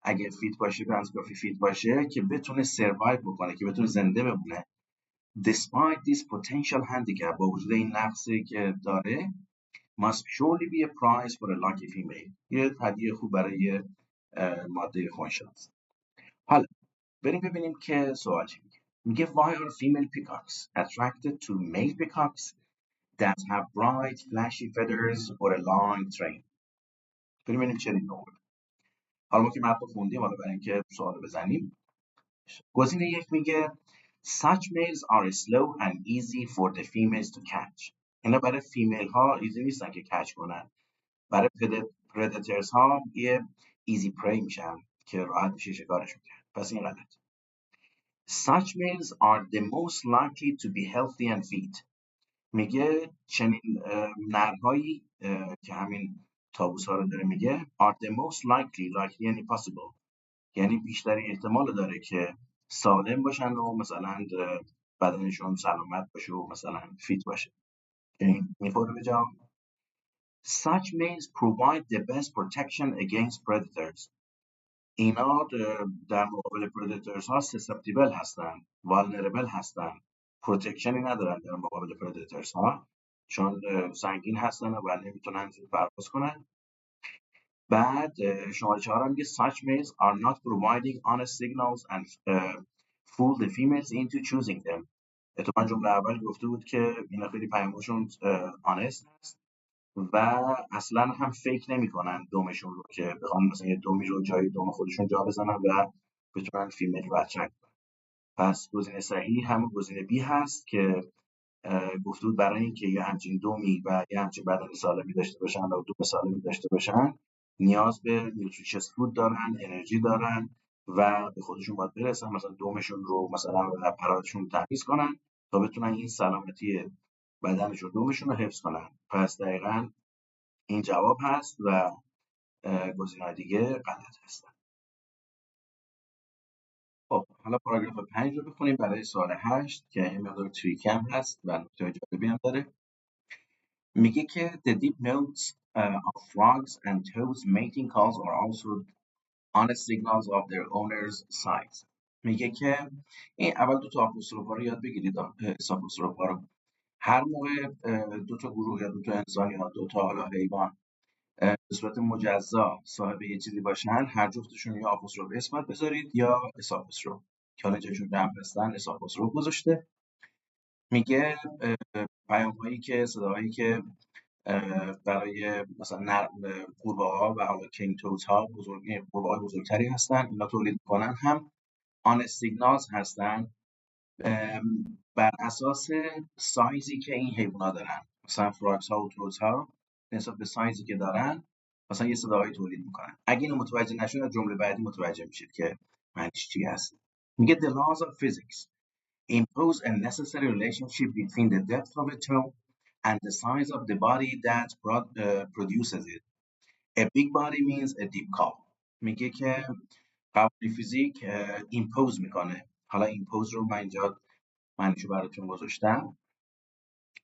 اگه فیت باشه، پرنده کافی فیت باشه که بتونه سروایو بکنه، که بتونه زنده بمونه despite this potential handicap با وجود این نقصی که داره must surely be a prize for a lucky female. یه هدیه خوب برای ماده خوششانس. حالا بریم ببینیم که سوال چی میگه. میگه why are female peacocks attracted to male peacocks that have bright flashy feathers or a long train. بریم ببینیم چه اینو آورد. حالا ما که متن خوندیم، حالا برای اینکه سوال بزنیم. گزینه یک میگه such males are slow and easy for the females to catch. اینا برای فیمیل ها ایزی نیستن که کچ کنن. برای پردیترز ها یه ایزی پری میشن که راحت میشه شکارشون کرد. پس این غلط. Such males are the most likely to be healthy and fit. میگه چنین نرهایی که همین طاووس ها رو داره میگه are the most likely یعنی possible، یعنی بیشترین احتمال داره که سالم باشن و مثلا بدنشون سلامت باشه و مثلا فیت باشه. این میخوره به جا. Such males provide the best protection against predators. اینا در مقابل predators ها susceptible هستن، vulnerable هستن، پروتکشنی ندارن در مقابل predators ها چون سنگین هستن و نمیتونن پرواز کنن. بعد شماره 4 میگه such males are not providing honest signals and fool the females into choosing them. اتفاقا جمله اول گفته بود که اینا خیلی پیامشون honest هست و اصلا هم فیک نمیکنن دومشون رو که بخوان مثلا یه دومی رو جای دوم خودشون جا بزنن و بتونن فیمیل رو اترکت کنن. پس گزینه صحیح همون گزینه بی هست که گفته بود برای اینکه یه همچین دومی و یه همچین بدن سالمی داشته باشن و دوم سالمی داشته باشن نیاز به نیوتریشس فود دارن، انرژی دارن و به خودشون باید برسن، مثلا دومشون رو مثلا پراتشون رو تمیز کنن تا بتونن این سلامتی بدنشون دومشون رو حفظ کنن. پس دقیقاً این جواب هست و گزینه‌های دیگه غلط هستن. خب حالا پاراگراف 5 رو بخونیم برای سوال 8 که این مقدار تریک هم هست و نکته جالبی هم داره. میگه که the deep notes of frogs and toads mating calls are also honest signals of their owner's size. میگه که این اول دو تا آپوستروفا رو یاد بگیرید. آپوستروفا رو هر موقع دو تا گروه یا دو تا انسان یا دو تا حالا حیوان به صورت مجزا صاحب یه چیزی باشن، هر جفتشون یا آپوستروف اسمت بذارید یا اساپوستروف که حالا جایشون جمع هستن اساپوستروف گذاشته. میگه پیام‌هایی که صداهایی که برای مثلا قورباغه‌ها و حالا کینگ توت‌ها قورباغه‌های بزرگتری هستن، اینا تولید می‌کنن هم آنست سیگنالز هستن بر اساس سایزی که این حیونا دارن. مثلا فراگز ها و توت‌ها ها نسبت به سایزی که دارن مثلا یه صداهایی تولید میکنن. اگه اینو متوجه نشید از جمله بعدی متوجه میشید که معنیش چی هست. میگه the laws of physics impose a necessary relationship between the depth of a toe and the size of the body that produces it. A big body means a deep call. میگه که قوانین فیزیک ایمپوز میکنه. حالا ایمپوز رو من اینجا معنیشو براتون گذاشتم.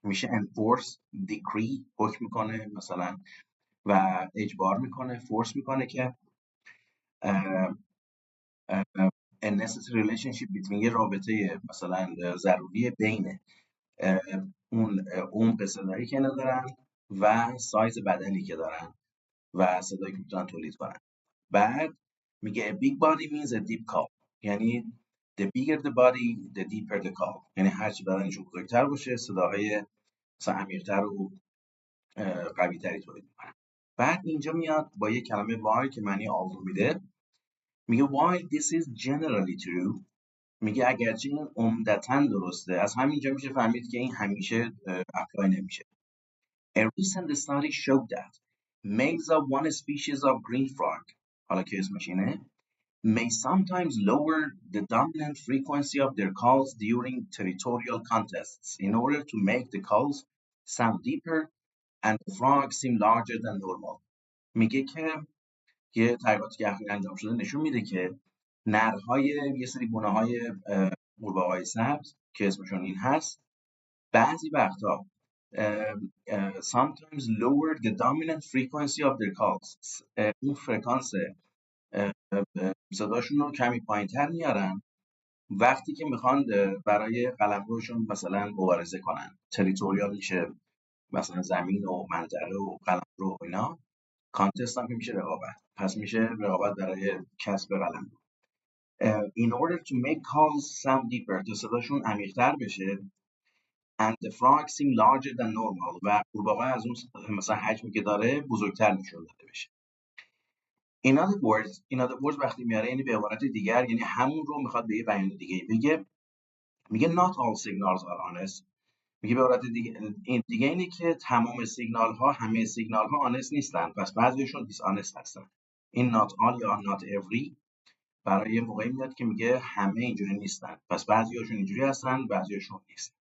میشه enforce، decree حکم میکنه مثلا و اجبار میکنه، فورس میکنه که a necessary relationship between یه رابطه مثلا ضروری بین اون عمق صدایی که ندارن و سایز بدنی که دارن و صدایی که میتونن تولید کنن. بعد میگه a big body means a deep call، یعنی the bigger the body the deeper the call، یعنی هرچی بدنشون بزرگتر باشه صداهای مثلا عمیق‌تر و قوی‌تری تولید میکنن. بعد اینجا میاد با یه کلمه why که معنی although میده. میگه why this is generally true، میگه اگرچه این عمدتاً درسته. از همینجا میشه فهمید که این همیشه اپلای نمیشه. A recent study showed that males of one species of green frog، حالا که اسمش اینه، may sometimes lower the dominant frequency of their calls during territorial contests in order to make the calls sound deeper and the frogs seem larger than normal. میگه که یه تحقیقاتی که اخیراً انجام شده نشون میده که نرهای یه سری گونه‌های قورباغه‌های سبز که اسمشون این هست بعضی وقتا sometimes lower the dominant frequency of their calls، اون فرکانس صداشون رو کمی پایین‌تر میارن وقتی که میخوان برای قلمروشون مثلا مبارزه کنن، تریتوریال میشه مثلا زمین و منظره و قلمرو و اینا، کانتست هم که میشه رقابت، پس میشه رقابت برای کسب قلمرو. in order to make calls sound deeper، تا صداشون عمیق‌تر بشه، and the frog seem larger than normal، و قورباغه از اون مثلا حجمی که داره بزرگتر نشون داده بشه. in other words وقتی میاره یعنی به عبارت دیگر، یعنی همون رو میخواد به یه بیان دیگه بگه. میگه not all signals are honest. میگه به عبارت دیگه، این دیگه اینه که تمام سیگنال ها، همه سیگنال ها honest نیستن، پس بعضیشون dishonest هستن. این not all یا not every برای موقعی میاد که میگه همه اینجوری نیستن، پس بعضیاشون اینجوری هستن، بعضیاشون نیست.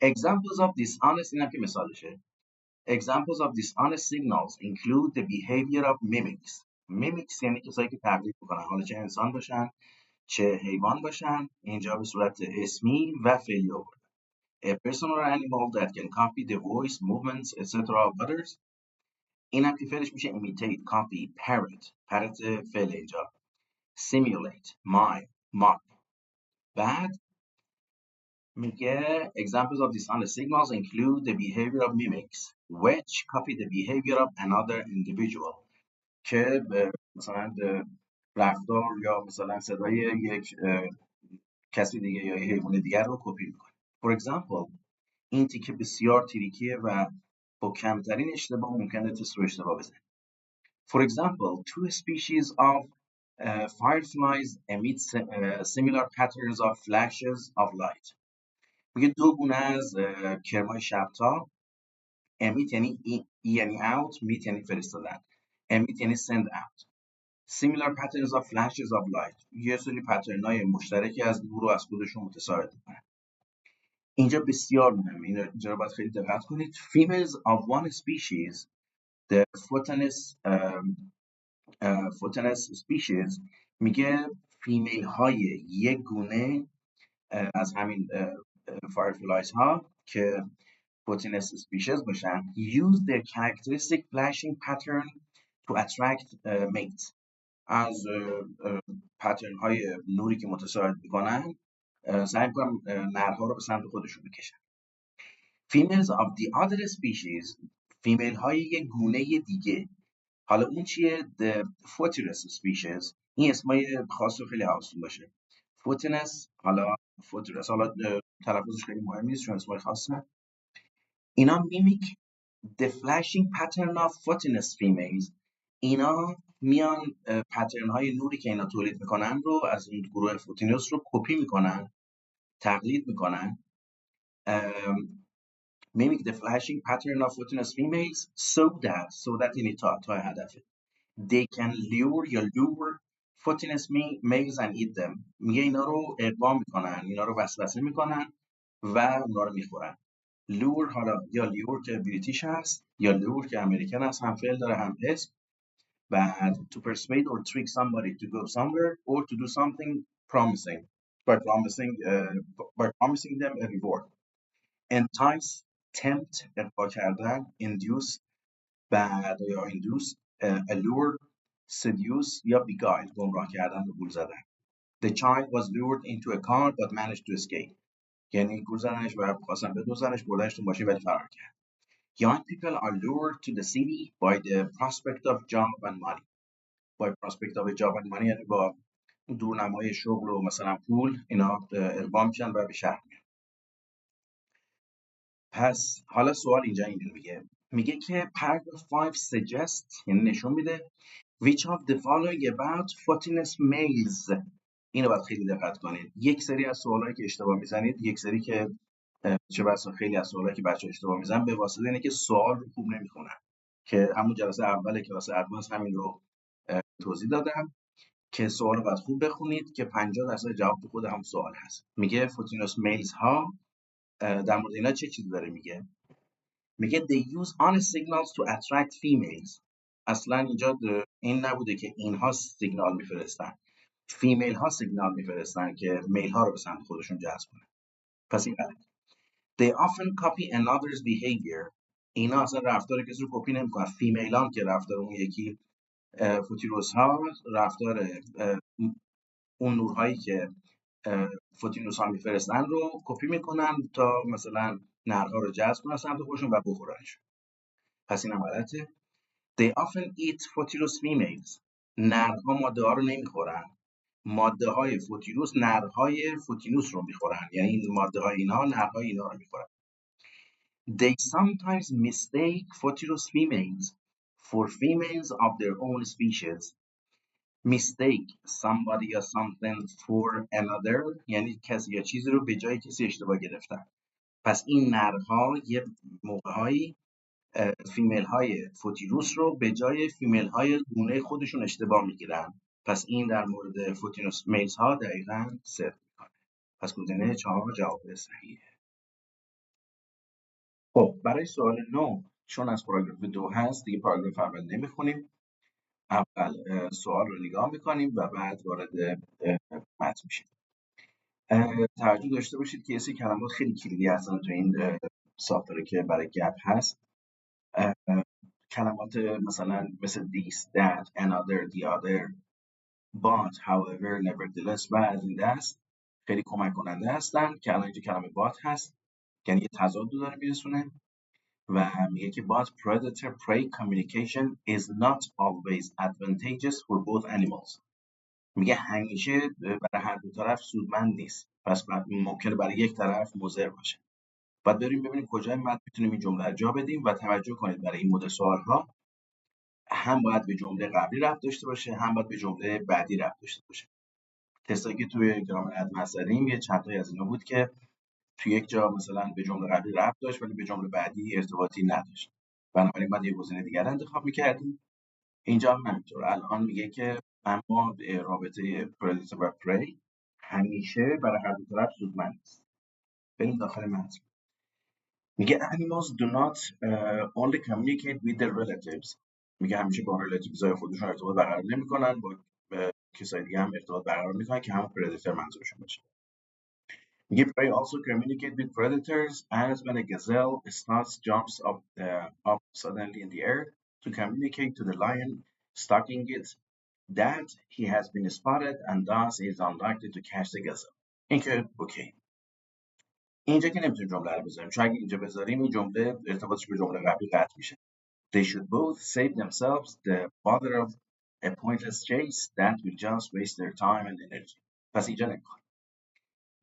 examples of dishonest، اینم که مثالشه. examples of dishonest signals include the behavior of mimics. mimics یعنی کسایی که تقلید میکنن، حالا چه انسان باشن چه حیوان باشن، اینجا به صورت اسمی و فعلی آورده. a person or animal that can copy the voice, movements, etc. of others. اینم که فعلش میشه imitate، copy، parrot فعل اینجا. simulate، mime، mock. بعد میگه examples of dishonest signals include the behavior of mimics which copy the behavior of another individual، که مثلا رفتار یا مثلا صدای یک کسی دیگه یا حیوان دیگر رو کپی میکنه. For example، این تیکه بسیار تریکیه و با کمترین اشتباه ممکنه تست رو اشتباه بزنه. For example، two species of fireflies emit similar patterns of flashes of light. میگه دو گونه از کرمای شبتا، emit یعنی یعنی out، meet یعنی فرستادن، emit یعنی send out. similar patterns of flashes of light، یه سری پترن‌های مشترکی از نور رو از خودشون متساوی می‌کنن. اینجا بسیار مهمه، اینجا رو باید خیلی دقت کنید. females of one species، the photonous species، میگه فیمیل های یک گونه از همین fireflies ها که photonous species باشن use their characteristic flashing pattern to attract mates. از پترن های نوری که متساعد میکنن سعی میکنن نرها رو به سمت خودشون بکشن. females of the other species، فیمیل های یک گونه دیگه. حالا اون چیه؟ the photonous species، این اسمای خاص رو خیلی حواستون باشه. photonous، حالا photonous، حالا تلفظش خیلی مهم نیست چون اسمای خاصه. اینا mimic the flashing pattern of photonous females. اینا میان پترن های نوری که اینا تولید میکنن رو از اون گروه فوتونوس رو کپی میکنن، تقلید میکنن. mimic the flashing pattern of photonous females so that یعنی تا هدفه. they can lure photonous males and eat them. میگه اینا رو اقوا میکنن، اینا رو وسوسه میکنن و اونا رو میخورن. lure، حالا یا لیور که بریتیش هست یا لور که امریکن هست، هم فعل داره هم اسم. بعد to persuade or trick somebody to go somewhere or to do something promising by promising them a reward. entice، tempt اقوا کردن، induce بعد یا induce، allure، seduce یا beguile گمراه کردن و گول زدن. the child was lured into a car but managed to escape، یعنی گول زدنش و خواستن بدزدنش، بردنش تو ماشین ولی فرار کرد. young people are lured to the city by the prospect of job and money. by prospect of job and money یعنی با دورنمای شغل و مثلا پول اینا اقوا میشن و به شهر میان. پس حالا سوال اینجا اینجوری میگه که paragraph 5 suggest یعنی نشون میده which of the following about photonous males. اینو باید خیلی دقت کنید. یک سری از سوالایی که اشتباه میزنید، یک سری که چه بسا خیلی از سوالایی که بچه‌ها اشتباه میزنن به واسطه اینه که سوال رو خوب نمیخونن، که همون جلسه اول کلاس ادوانس همین رو توضیح دادم که سوال رو باید خوب بخونید که 50% جواب تو خود هم سوال هست. میگه فوتونوس میلز ها در مورد اینا چه چیزی داره میگه they use honest signals to attract females. اصلا اینجا این نبوده که اینها سیگنال میفرستن، فیمیل ها سیگنال میفرستن که میل ها رو به سمت خودشون جذب کنن. پس این غلط. they often copy another's behavior. اینا اصلا رفتار کسی رو کپی نمیکنن. فیمیلان که رفتار اون یکی فوتیروس ها رفتار اون نورهایی که فوتینوس ها میفرستن رو کپی میکنن تا مثلا نرها رو جذب کنن سمت خودشون و بخورنش. پس این هم غلطه. They often eat photinus females. نرها ماده ها رو نمیخورن. ماده های فوتینوس نرهای فوتینوس رو میخورن، یعنی این ماده های اینها نرهای اینها رو میخورن. They sometimes mistake photinus females for females of their own species. Mistake somebody or something for another یعنی کسی یا چیزی رو به جای کسی اشتباه گرفتن. پس این نرها یه موقعهایی فیمیل های فوتینوس رو به جای فیمیل های گونه خودشون اشتباه میگیرن. پس این در مورد فوتینوس میلز ها دقیقاً صدق میکنه. پس گزینه 4 جواب صحیحه. خب برای سوال 9 چون از پاراگراف 2 هست دیگه پاراگراف اول نمیخونیم. اول سوال رو نگاه میکنیم و بعد وارد متن میشیم. توجه داشته باشید که یه کلمات خیلی کلیدی هستن تو این ساختاری که برای گپ هست. کلمات مثلا مثل this, that, another, the other, but, however, nevertheless و از این دست خیلی کمک کننده هستن که الان اینجا کلمه but هست یعنی یه تضاد رو داره میرسونه و میگه که but predator prey communication is not always advantageous for both animals. میگه همیشه برای هر دو طرف سودمند نیست، پس ممکنه برای یک طرف مضر باشه. بعد بریم ببینیم کجای متن میتونیم این جمله رو جا بدیم و توجه کنید برای این مدل سوال‌ها هم باید به جمله قبلی ربط داشته باشه هم باید به جمله بعدی ربط داشته باشه. تستایی که توی گرامر ادوانس زدیم یه چند تایی از اینا بود که توی یک جا مثلا به جمله قبلی ربط داشت ولی به جمله بعدی ارتباطی نداشت. بنابراین باید یه گزینه دیگر رو انتخاب می‌کردیم. اینجا هم همینطور. الان میگه که اما رابطه پردیتور و پری همیشه برای هر دو طرف سودمند است. بریم داخل متن. میگه animals do not only communicate with their relatives. میگه همیشه با relatives های خودشون ارتباط برقرار نمی‌کنن، با کسای دیگه هم ارتباط برقرار می‌کنن که همون پردیتور منظورشون باشه. میگه prey also communicate with predators as when a gazelle jumps up suddenly in the air to communicate to the lion stalking it that he has been spotted and thus is unlikely to catch the gazelle. این که اوکی. اینجا که نمیتونیم جمله رو بذاریم چون اگه اینجا بذاریم این جمله ارتباطش به جمله قبلی قطع میشه. They should both save themselves the bother of a pointless chase that will just waste their time and energy. پس اینجا نمیخواد.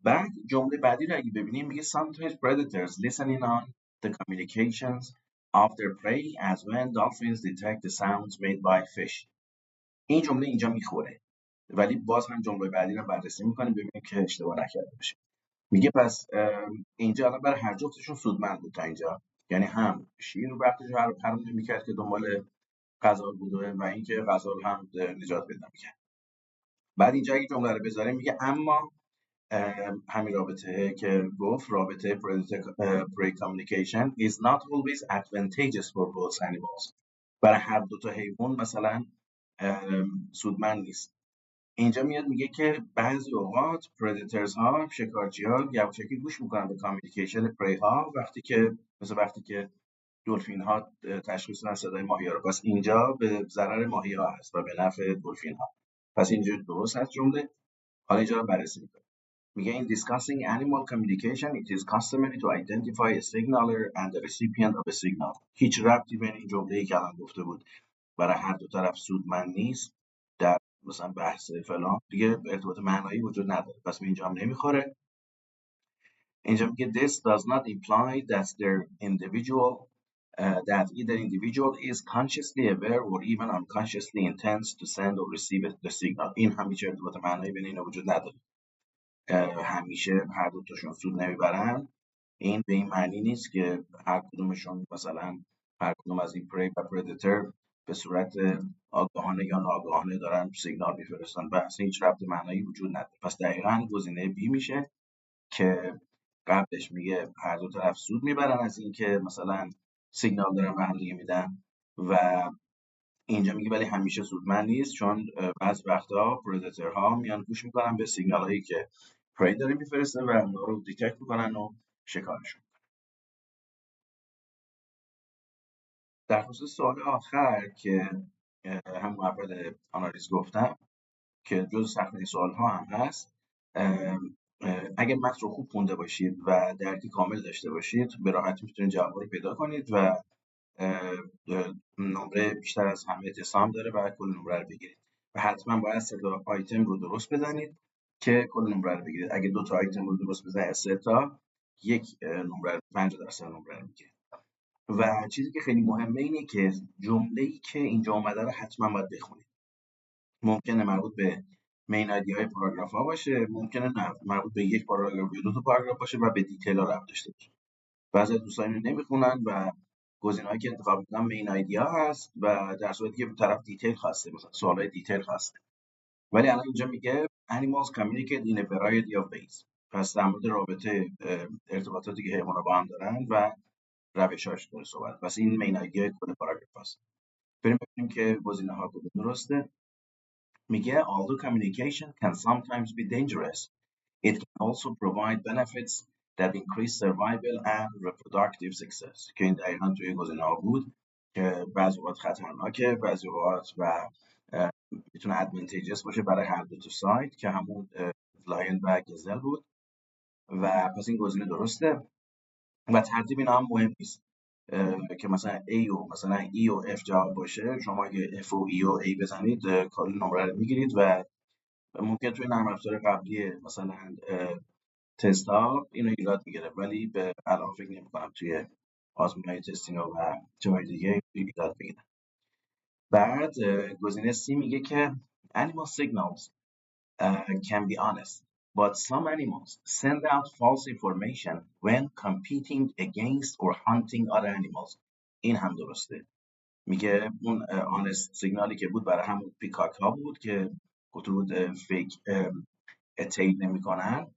بعد جمله بعدی رو اگه ببینیم میگه sometimes predators listening on the communications of their prey as when dolphins detect the sounds made by fish. این جمله اینجا میخوره ولی باز هم جمله بعدی رو بررسی میکنیم ببینیم که اشتباه نکرده باشیم. میگه پس اینجا الان برای هر جفتشون سودمند بود تا اینجا، یعنی هم شیر وقتش رو حرام نمیکرد که دنبال غذا بوده و اینکه غذا رو هم نجات پیدا میکرد. بعد اینجا اگه جمله رو بذاریم میگه اما همین رابطه که گفت رابطه prey communication is not always advantageous for both animals. برای هر دو تا حیوان مثلا سودمند نیست. اینجا میاد میگه که بعضی اوقات پردیتورز ها شکارچی ها یواشکی گوش میکنن به کامیونیکیشن پری ها وقتی که دلفین ها تشخیص دادن صدای ماهی ها رو. پس اینجا به ضرر ماهی ها هست و به نفع دلفین ها. پس اینجا درست هست جمله. حالا اینجا رو بررسی میکنه. میگه in discussing animal communication it is customary to identify a signaler and the recipient of a signal. هیچ ربطی بین این جمله‌ای که الان گفته بود برای هر دو طرف سودمند نیست در مثلا بحث فلان دیگه ارتباط معنایی وجود نداره، پس به اینجا هم نمیخوره. اینجا میگه this does not imply that that either individual is consciously aware or even unconsciously intends to send or receive the signal. این هم هیچ ارتباط معنایی بین اینا وجود نداره. همیشه هر دو تاشون سود نمیبرن این به این معنی نیست که هر کدومشون مثلا هر کدوم از این پری و پردیتور به صورت آگاهانه یا ناآگاهانه دارن سیگنال میفرستن و اصلا هیچ ربط معنایی وجود نداره. پس دقیقاً گزینه بی میشه که قبلش میگه هر دو طرف سود میبرن از این که مثلا سیگنال دارن به هم دیگه میدن و اینجا میگه ولی همیشه سودمند نیست چون بعضی وقتا پردیتورها میان گوش میکنن به سیگنال هایی که پری داره میفرسته و اونا رو دیتکت میکنن و شکارشون. در خصوص سوال آخر که هم اول آنالیز گفتم که جز سخت‌ترین سوال ها هم هست اگر متن رو خوب خونده باشید و درک کامل داشته باشید به راحتی میتونید جواب رو پیدا کنید و نمره بیشتر از همه اتسام داره و کل نمره رو بگیرید و حتما باید 3 تا آیتم رو درست بزنید که کل نمره رو بگیرید. اگه 2 تا آیتم رو درست بزنید 3 تا یک نمره 50% نمره رو میگیرید. و چیزی که خیلی مهمه اینه که جمله‌ای که اینجا اومده رو حتما باید بخونید. ممکنه مربوط به مین آیدیای پاراگراف ها باشه، ممکنه نه مربوط به یک پاراگراف یا 2 تا پاراگراف باشه و به دیتیل ها ربط داشته باشه. بعضی از دوستان اینو نمیخونن و گزینه‌هایی که انتخاب میکنن مین آیدیا هست و در صورتی که طرف دیتیل خواسته، مثلا سوالای دیتیل خواسته. ولی الان اینجا میگه animals communicate in a variety of ways. پس در مورد رابطه ارتباطاتی که حیوانات با هم دارن و روش‌هاش داره صحبت. پس این مین آیدیا کد پاراگراف هست. بریم ببینیم که گزینه‌ها کدوم درسته. میگه although communication can sometimes be dangerous, it can also provide benefits that increase survival and reproductive success. که این دقیقا توی گزینه‌ها بود که بعضی اوقات خطرناکه، بعضی اوقات و میتونه advantageous باشه برای هر دو تا سایت که همون لاین و گزل بود و پس این گزینه درسته و ترتیب اینا هم مهم نیست که مثلا A و مثلا E و F جواب باشه. شما اگه F و E و A بزنید کل نمره رو میگیرید و ممکن توی نرم افزار قبلی مثلا تست ها اینو ایراد میگیره، ولی به الان فکر نمی کنم توی آزمون‌های تستینگ و جای دیگه ایراد بگیره. بعد گزینه C میگه که animal signals can be honest but some animals send out false information when competing against or hunting other animals. این هم درسته. میگه اون honest سیگنالی که بود برای همون پیکاک ها بود که خطوط فیک اتیل نمی کنن.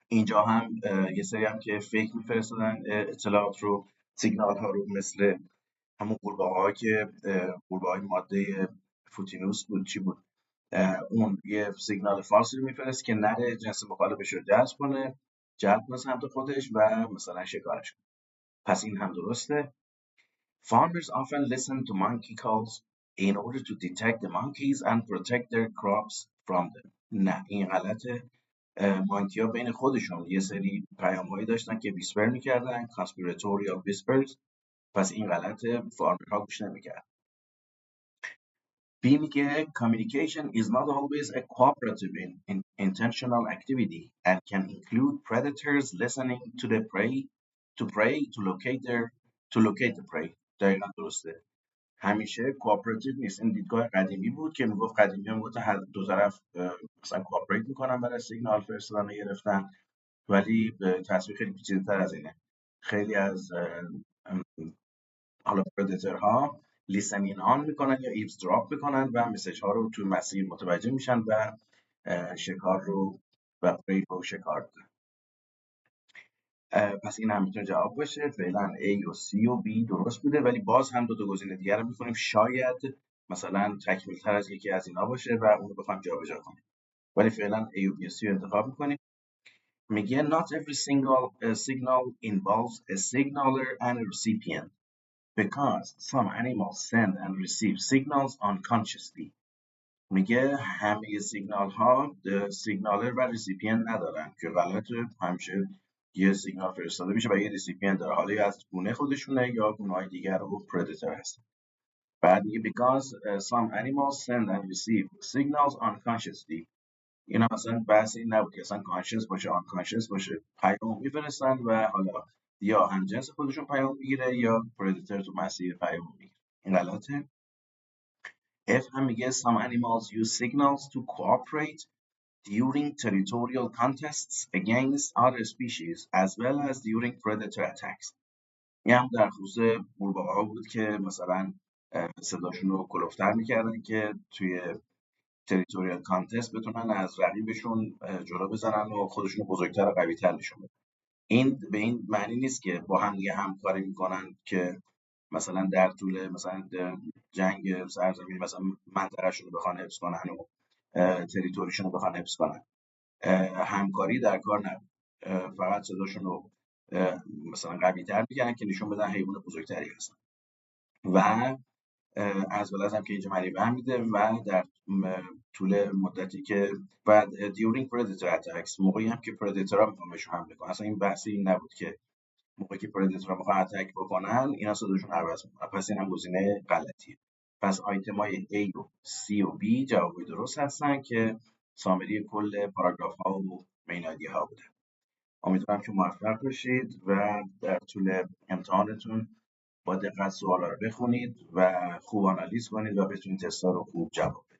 اینجا هم یه سری هم که فیک میفرستادن اطلاعات رو، سیگنال ها رو، مثل همون قورباغه های ماده فوتینوس بود چی بود، اون یه سیگنال فالسی رو میفرست که نره جنس مخالفش رو جلب کنه سمت خودش و مثلا شکارش کنه. پس این هم درسته. Farmers often listen to monkey calls in order to detect the monkeys and protect their crops from them. نه این غلطه. مانکی ها بین خودشون یه سری پیام هایی داشتن که ویسپر میکردن، conspiratorial whispers. پس این غلطه، فارمر ها گوش نمیکردن. B میگه communication is not always a cooperative intentional activity and can include predators listening to the prey to locate the prey. دقیقا درسته. همیشه کوآپراتیو نیست. این دیدگاه قدیمی بود که میگفت قدیمی هم گفت هر دو طرف مثلا کوآپریت میکنن برای سیگنال فرستادن و گرفتن، ولی تصویر خیلی پیچیده‌تر از اینه. خیلی از حالا پردیتورها لیسنین آن میکنن یا ایوز دراپ میکنن و مسیج ها رو تو مسیر متوجه میشن و شکار رو و پری رو شکار کنن. پس این هم میتونه جواب باشه. فعلا A و C و B درست بوده، ولی باز هم دو تا گزینه دیگر رو میکنیم، شاید مثلا تکمیل تر از یکی از اینا باشه و اون رو بخوایم جابجا کنیم، ولی فعلا A و B و C رو انتخاب میکنیم. میگه not every single signal involves a signaler and a recipient because some animals send and receive signals unconsciously. میگه همه سیگنال ها سیگنالر و ریسیپین ندارن که غلطه. همیشه یه سیگنال فرستاده میشه و یه ریسیپین داره، حالا یا از گونه خودشونه یا گونه های دیگر رو پردیتور هستن. بعد میگه because some animals send and receive signals unconsciously. اینا مثلا بحث این نبود که اصلا کانشس باشه unconscious باشه، پیام میفرستن و حالا یا همجنس خودشون پیام میگیره یا پردیتور تو مسیر پیام میگیره. این غلطه. F هم میگه some animals use signals to cooperate during territorial contests against other species as well as during predator attacks. این هم در خصوص قورباغه‌ها بود که مثلا صداشون رو کلوفتر میکردن که توی تریتوریال کانتست بتونن از رقیبشون جلو بزنن و خودشون رو بزرگتر و قوی‌تر نشون بدن. این به این معنی نیست که با هم دیگه همکاری میکنن که مثلا در طول مثلا جنگ سرزمین مثلا منطقه‌شون رو بخوان حفظ کنن و تریتوریشون رو بخوان حفظ کنن. همکاری در کار نبود، فقط صداشون رو مثلا قوی‌تر میگن که نشون بدن حیوان بزرگتری هستن. و از ول هم که اینجا مریبه هم میده و در طول مدتی که بعد during predator attacks، موقعی هم که پردیتورها میخوان بهشون حمله کنن. اصلا این بحث این نبود که موقعی که پردیتورها میخوان اتک بکنن اینا صداشون عوض میکنن، پس این هم گزینه غلطیه. پس آیتم های A و C و B جوابای درست هستن که سامری کل پاراگراف ها و مین آیدی ها بوده. امیدوارم که موفق باشید و در طول امتحانتون با دقت سوالا رو بخونید و خوب آنالیز کنید و بتونید تستا رو خوب جواب بدید.